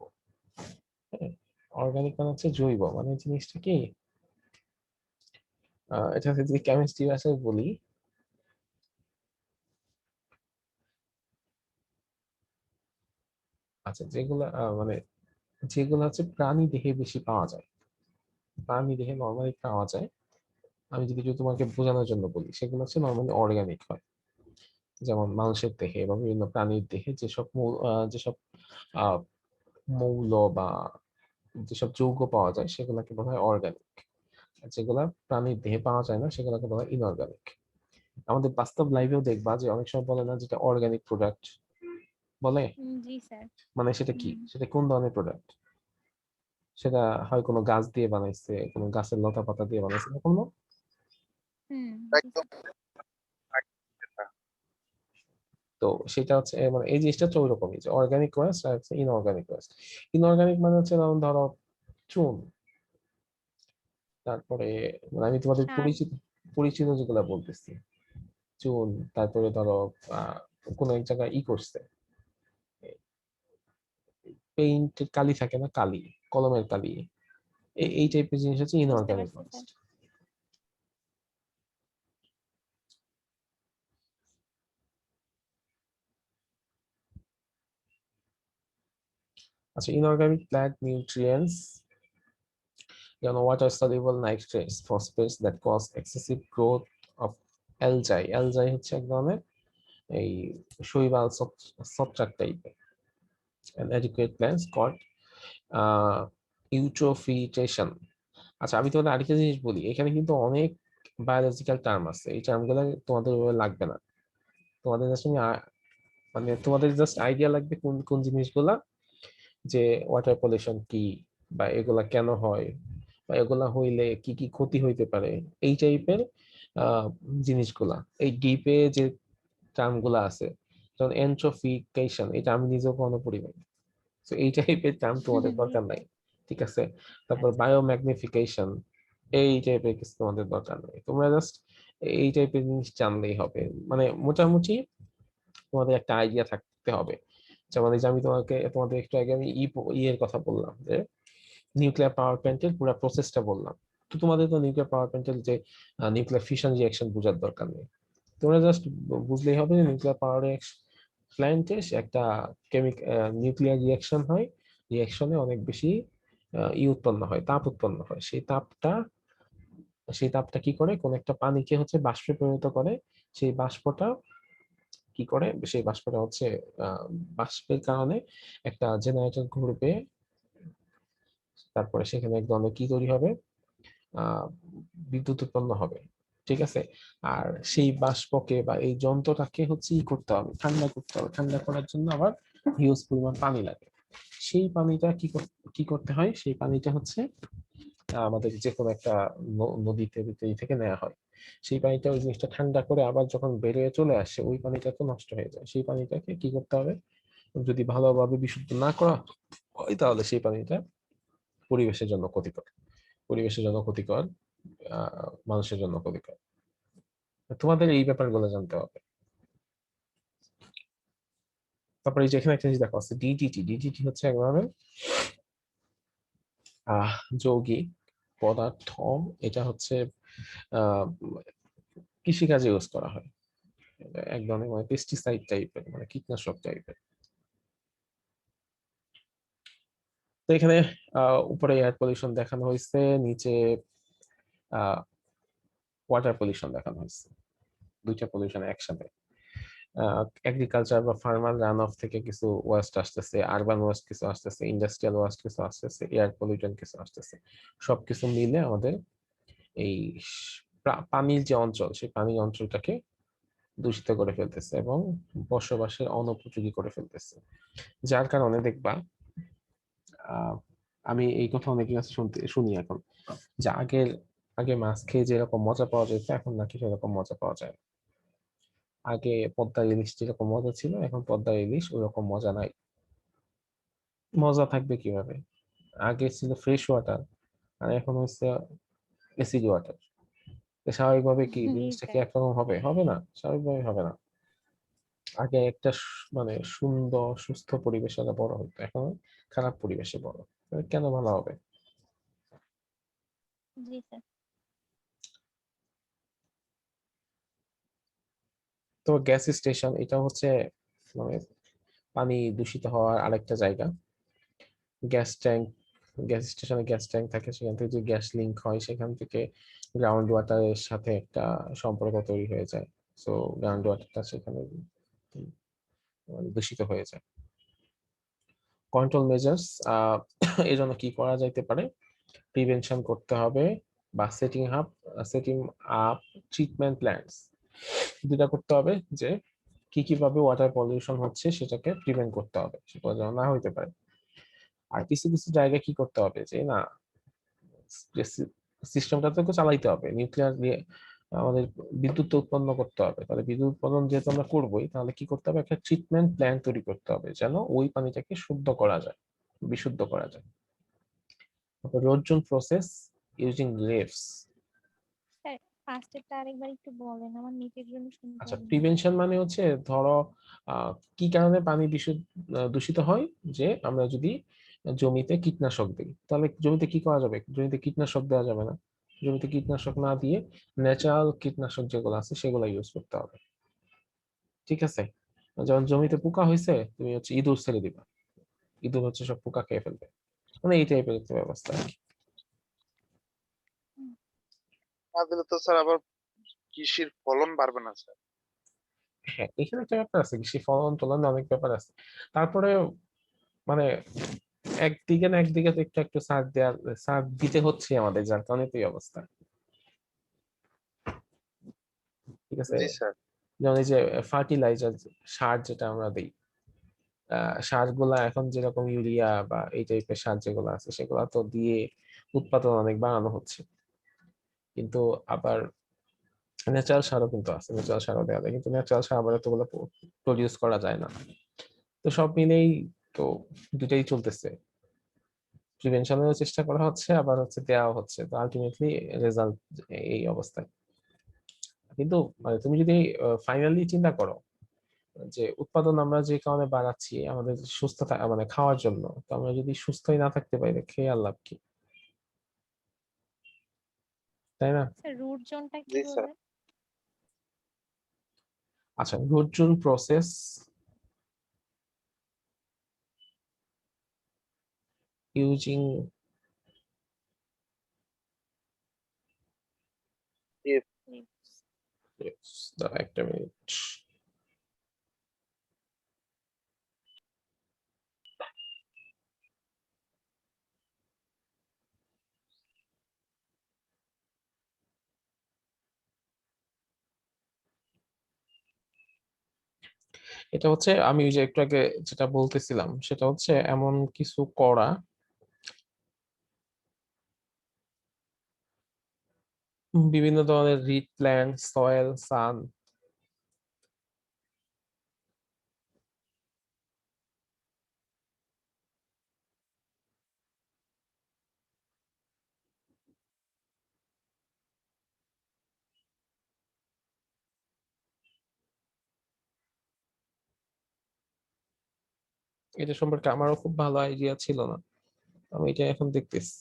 অর্গানিক মানে হচ্ছে জৈব, মানে জিনিসটা কি এটা যদি কেমিস্ট্রি ভাষায় বলি, আচ্ছা মানে যেগুলো হচ্ছে প্রাণী দেহে বেশি পাওয়া যায়, প্রাণী দেহে নর্মালি পাওয়া যায়, আমি যদি একটু তোমাকে বোঝানোর জন্য বলি, সেগুলো হচ্ছে নর্মালি অর্গানিক হয়। যেমন মানুষের দেহে বা বিভিন্ন প্রাণীর দেহে যেসব আহ, মৌল বা যেসব যৌগ পাওয়া যায় সেগুলোকে বলা হয় অর্গানিক। যেগুলা প্রাণীর দেহে পাওয়া যায় না সেগুলোকে বলা হয় ইনঅর্গানিক। আমাদের বাস্তব লাইফেও দেখবা যে অনেক সময় বলে না যেটা অর্গানিক প্রোডাক্ট বলে, জি স্যার। মানে সেটা কি, সেটা কোন ধরনের প্রোডাক্ট? সেটা হয় কোনো গাছ দিয়ে বানাইছে, কোনো গাছের লতা পাতা দিয়ে বানাইছে, এরকম না? জি একদম স্যার। তো সেটা হচ্ছে মানে এই জিনিসটা হচ্ছে ওইরকমই, যে অর্গানিক ওয়েস্ট আর হচ্ছে ইনঅর্গানিক ওয়েস্ট। ইনঅর্গানিক মানে হচ্ছে যেমন ধরো চুন, তারপরে মানে আমি তোমাদের সার। পরিচিত পরিচিত যেগুলা বলতেছি, চুন, তারপরে ধরো কোনো এক জায়গায় করছে, পেইন্ট কালি থাকে না, কালি, কলমের কালি, এই টাইপের জিনিস হচ্ছে বুঝতে ইনঅর্গানিক পারছি স্যার। ওয়েস্ট। আচ্ছা, ইনঅর্গানিক প্ল্যান্ট নিউট্রিয়েন্টস যেমন water soluble nitrates, phosphates that cause excessive growth of algae. Algae হচ্ছে এক ধরনের এই শৈবাল ছত্রাক টাইপের। and adequate plants called eutrophication. আচ্ছা, আমি তোমাদের আরেকটা জিনিস বলি, এখানে কিন্তু অনেক বায়োলজিক্যাল টার্ম আছে, এই টার্মগুলো তোমাদের ওইভাবে লাগবে না। তোমাদের জাস্ট মানে তোমাদের জাস্ট আইডিয়া লাগবে কোন কোন জিনিসগুলা, যে ওয়াটার পলিউশন কি, বা এগুলা কেন হয়, বা এগুলা হইলে কি কি ক্ষতি হইতে পারে, এই টাইপের জিনিসগুলা। এই ডিপে যে টার্মগুলা আছে, যেমন এন্ট্রোফিকেশন, এটা আমি নিজেও কোনো পড়ি নাই, তো এই টাইপের টার্ম তোমাদের জি দরকার নাই, স্যার। ঠিক আছে? তারপর আচ্ছা। বায়োম্যাগনিফিকেশন, এই টাইপের কিছু তোমাদের দরকার নেই, তোমরা জাস্ট এই টাইপের জিনিস জানলেই হবে। মানে মোটামুটি তোমাদের একটা আইডিয়া থাকতে হবে। যেমন এই যে আমি তোমাদের একটু আগে আমি এর কথা বললাম, যে নিউক্লিয়ার পাওয়ার প্ল্যান্টের পুরো প্রসেসটা বললাম। তো তোমাদের তো নিউক্লিয়ার পাওয়ার প্ল্যান্টের যে নিউক্লিয়ার ফিশন রিঅ্যাকশন বোঝার দরকার নেই, তোমরা জাস্ট বুঝলেই হবে যে নিউক্লিয়ার পাওয়ার প্ল্যান্টে একটা নিউক্লিয়ার রিঅ্যাকশন হয়, রিঅ্যাকশনে অনেক বেশি উৎপন্ন হয়, তাপ উৎপন্ন হয়। সেই তাপটা কি করে, কোন একটা পানিকে হচ্ছে বাষ্পে পরিণত করে। সেই বাষ্পটা কি করে, সেই বাষ্পটা হচ্ছে আহ বাষ্পের কারণে একটা জেনারেটর ঘুরবে, তারপরে সেখানে এক ধরনের কি তৈরি হবে, আহ বিদ্যুৎ উৎপন্ন হবে, ঠিক আছে? আর সেই বাষ্পকে বা এই যন্ত্রটাকে হচ্ছে করতে হবে, ঠান্ডা করতে হবে। ঠান্ডা করার জন্য আবার হিউজ পরিমাণ পানি লাগে। সেই পানিটা কি করতে হয়, সেই পানিটা হচ্ছে আমাদের যে কোনো একটা নদীতে থেকে নেওয়া হয়। সেই পানিটা ওই জিনিসটা ঠান্ডা করে আবার যখন বেরিয়ে চলে আসে, ওই পানিটা তো নষ্ট হয়ে যায়। সেই পানিটাকে কি করতে হবে, যদি ভালোভাবে বিশুদ্ধ না করা হয় তাহলে সেই পানিটা পরিবেশের জন্য ক্ষতিকর, পরিবেশের জন্য ক্ষতিকর, মানুষের জন্য ক্ষতিকর। তোমাদের এই ব্যাপারগুলো জানতে হবে। তারপরে এই যে এখানে একটা জিনিস দেখা আছে, ডিডিটি। ডিডিটি হচ্ছে এক ধরনের যৌগিক পদার্থ। এটা হচ্ছে আহ কৃষিকাজে ইউজ করা হয়। এক ধরনের মানে পেস্টিসাইড টাইপের, মানে কীটনাশক টাইপের। তো এখানে উপরে এয়ার পলিউশন দেখানো হয়েছে, নিচে ওয়াটার পলিউশন দেখানো হয়েছে, দুইটা পলিউশন একসাথে। এগ্রিকালচার বা ফার্মার রান অফ থেকে কিছু ওয়েস্ট আসতেছে, আরবান ওয়েস্ট কিছু আসতেছে, ইন্ডাস্ট্রিয়াল ওয়েস্ট কিছু আসতেছে, এয়ার পলিউশন কিছু আসতেছে। সবকিছু মিলে আমাদের এই পানির যে অঞ্চল, সেই পানির অঞ্চলটাকে দূষিত করে ফেলতেছে এবং বসবাসের অনুপযোগী করে ফেলতেছে। যার কারণে দেখবা, আহ আমি এই কথা অনেকের কাছে শুনি এখন, যে আগে মাছ খেয়ে যেরকম মজা পাওয়া যেত এখন নাকি সেরকম মজা পাওয়া যায় না। আগে পদ্মার ইলিশ যেরকম মজা ছিল এখন পদ্মার ইলিশ ওরকম মজা নাই। মজা থাকবে কিভাবে? আগে ছিল ফ্রেশ ওয়াটার আর এখন হচ্ছে এসিড ওয়াটার। স্বাভাবিকভাবে কি জি জিনিসটা কি স্যার। একরকম হবে? হবে না, স্বাভাবিকভাবে হবে না। আগে একটা মানে সুন্দর সুস্থ পরিবেশে ওরা বড় হতো, এখন খারাপ পরিবেশে বড়। তাহলে কেন ভালো হবে? জি স্যার। তো গ্যাস স্টেশন এটা হচ্ছে মানে পানি দূষিত হওয়ার আরেকটা জায়গা। গ্যাস ট্যাঙ্ক, গ্যাস স্টেশনে গ্যাস ট্যাঙ্ক থাকে, সেখান থেকে যে গ্যাস লিঙ্ক হয় সেখান থেকে গ্রাউন্ড ওয়াটারের সাথে একটা সম্পর্ক তৈরি হয়ে যায়। সো গ্রাউন্ড ওয়াটারটা সেখানে দূষিত হয়ে যায়। কন্ট্রোল মেজার্স, এই জন্য কি করা যাইতে পারে? প্রিভেনশন করতে হবে বা সেটিং আপ ট্রিটমেন্ট প্ল্যান্টস, দুটা করতে হবে, যে কিভাবে ওয়াটার পলিউশন হচ্ছে সেটাকে প্রিভেন্ট করতে হবে, সেটা যেন না হইতে পারে। আর কিছু কিছু জায়গায় কি করতে হবে, যে না সিস্টেমটা তো চালাইতে হবে, নিউক্লিয়ার দিয়ে আমাদের বিদ্যুৎ উৎপন্ন করতে হবে। তাহলে বিদ্যুৎ উৎপাদন যেহেতু আমরা করবোই, তাহলে কি করতে হবে? একটা ট্রিটমেন্ট প্ল্যান তৈরি করতে হবে যেন ওই পানিটাকে শুদ্ধ করা যায়, বিশুদ্ধ করা যায়। রোজন প্রসেস ইউজিং রিভস। স্যার ফার্স্টেরটা আরেকবার একটু বলেন, আমার নিচের জন্য শুনতে আচ্ছা, পারিনি। প্রিভেনশন মানে হচ্ছে ধরো কি কারণে পানি দূষিত হয়, যে আমরা যদি জমিতে কীটনাশক দিই, তাহলে জমিতে কি করা যাবে? জমিতে কীটনাশক দেওয়া যাবে না। জমিতে কীটনাশক না দিয়ে ন্যাচারাল কীটনাশক যেগুলো আছে সেগুলো ইউজ করতে হবে। ঠিক আছে? যখন জমিতে পোকা হয়েছে তুমি হচ্ছে ইঁদুর ছেড়ে দিবা, ইঁদুর হচ্ছে সব পোকা খেয়ে ফেলবে। মানে এই টাইপের একটা ব্যবস্থা আর কি। হুম, না দিলে তো স্যার আবার কৃষির ফলন বাড়বে না স্যার। হ্যাঁ, এখানে একটা ব্যাপার আছে, কৃষি ফলন টলনে অনেক ব্যাপার আছে। তারপরে মানে একদিকে না একদিকে তো একটু একটু সার দিতে হচ্ছে আমাদের, যার কারণে তো এই অবস্থা। ঠিক আছে? জি স্যার। যেমন এই যে ফার্টিলাইজার, সার যেটা আমরা দিই, সার গুলা এখন যেরকম ইউরিয়া বা এই টাইপের সার যেগুলো আছে সেগুলা তো দিয়ে উৎপাদন অনেক বাড়ানো হচ্ছে। কিন্তু আবার ন্যাচারাল সারও কিন্তু আছে, ন্যাচারাল সারও দেওয়া যায়, কিন্তু ন্যাচারাল সার আবার এতগুলো প্রডিউস করা যায় না। তো সব মিলেই তো দুটাই চলতেছে, প্রিভেনশনেরও চেষ্টা করা হচ্ছে আবার হচ্ছে দেওয়া হচ্ছে, তো আলটিমেটলি রেজাল্ট এই অবস্থায়। কিন্তু মানে তুমি যদি ফাইনালি চিন্তা করো যে উৎপাদন আমরা যে কারণে বাড়াচ্ছি আমাদের সুস্থ মানে খাওয়ার জন্য, তো আমরা যদি সুস্থই না থাকতে পারি তাহলে খেয়ে আর লাভ কি? তাই না? স্যার রুট জোনটা কি জি স্যার। বললেন? আচ্ছা, রুট জোন প্রসেস ইউজিং, দাঁড়া একটা মিনিট। এটা হচ্ছে আমি ওই যে একটু আগে যেটা বলতেছিলাম সেটা হচ্ছে এমন কিছু করা, বিভিন্ন ধরনের রিড প্ল্যান্ট, সয়েল, সান, এটা সম্পর্কে আমারও খুব ভালো আইডিয়া ছিল না, আমি এটা এখন দেখতেছি।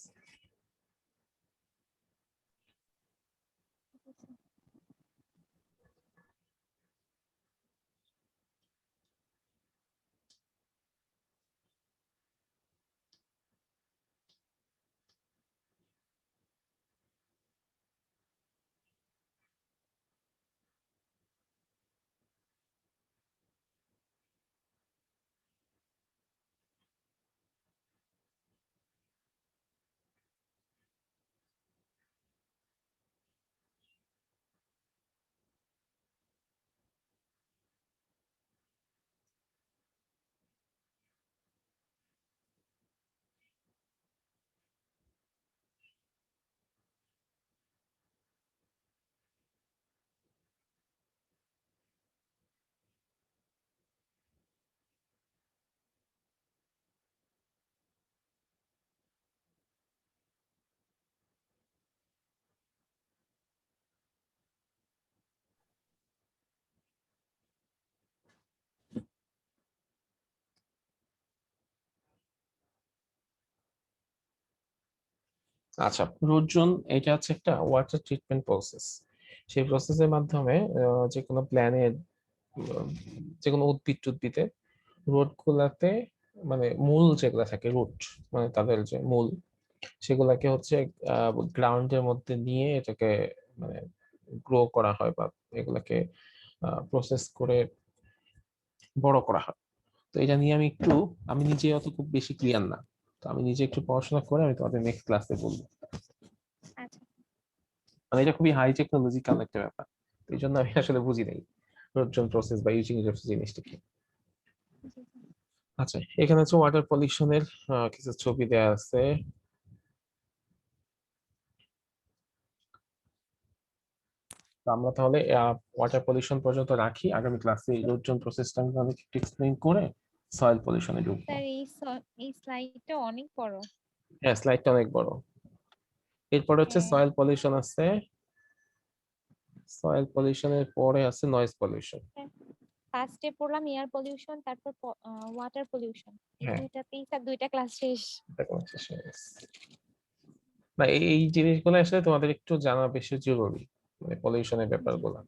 আচ্ছা, রোজন এটা হচ্ছে একটা ওয়াটার ট্রিটমেন্ট প্রসেস। সেই প্রসেসের মাধ্যমে যে কোনো প্ল্যানের যে কোনো উদ্ভিদে রুট গুলাতে মানে মূল যেগুলা থাকে রুট মানে তাদের যে মূল সেগুলাকে হচ্ছে গ্রাউন্ডের মধ্যে নিয়ে এটাকে মানে গ্রো করা হয় বা এগুলাকে প্রসেস করে বড় করা হয়। তো এটা নিয়ে আমি নিজে অত খুব বেশি ক্লিয়ার না। তো আমি নিজে একটু পড়াশোনা করে আমি তোমাদের নেক্সট ক্লাসে বলবো। আচ্ছা মানে এটা খুবই হাই টেকনোলজিক্যাল একটা ব্যাপার, তো এই জন্য আমি আসলে বুঝি নাই রোজন প্রসেস বা ইউজিং জিনিসটা কি। জি জি। আচ্ছা, এখানে হচ্ছে ওয়াটার পলিউশনের কিছু ছবি দেয়া আছে। তো আমরা তাহলে ওয়াটার পলিউশন পর্যন্ত রাখি, আগামী ক্লাসে রোজন প্রসেসটা আমি তাহলে একটু এক্সপ্লেইন করে সয়েল পলিউশনে ঢুকবো। স্যার এই স্লাইডটা অনেক বড়। হ্যাঁ, স্লাইডটা অনেক বড়। এরপর হচ্ছে হ্যাঁ সয়েল পলিউশন আছে, সয়েল পলিউশনের পরে আছে নয়েজ পলিউশন। ফার্স্টে পড়লাম এয়ার পলিউশন, তারপর ওয়াটার পলিউশন। এই হ্যাঁ, দুইটাতেই স্যার দুইটা ক্লাস শেষ। এটা কোনো শেষ হয়ে গেছে। না, এই জিনিসগুলো আসলে তোমাদের একটু জানা বেশি জরুরি, মানে পলিউশনের জি ব্যাপারগুলো।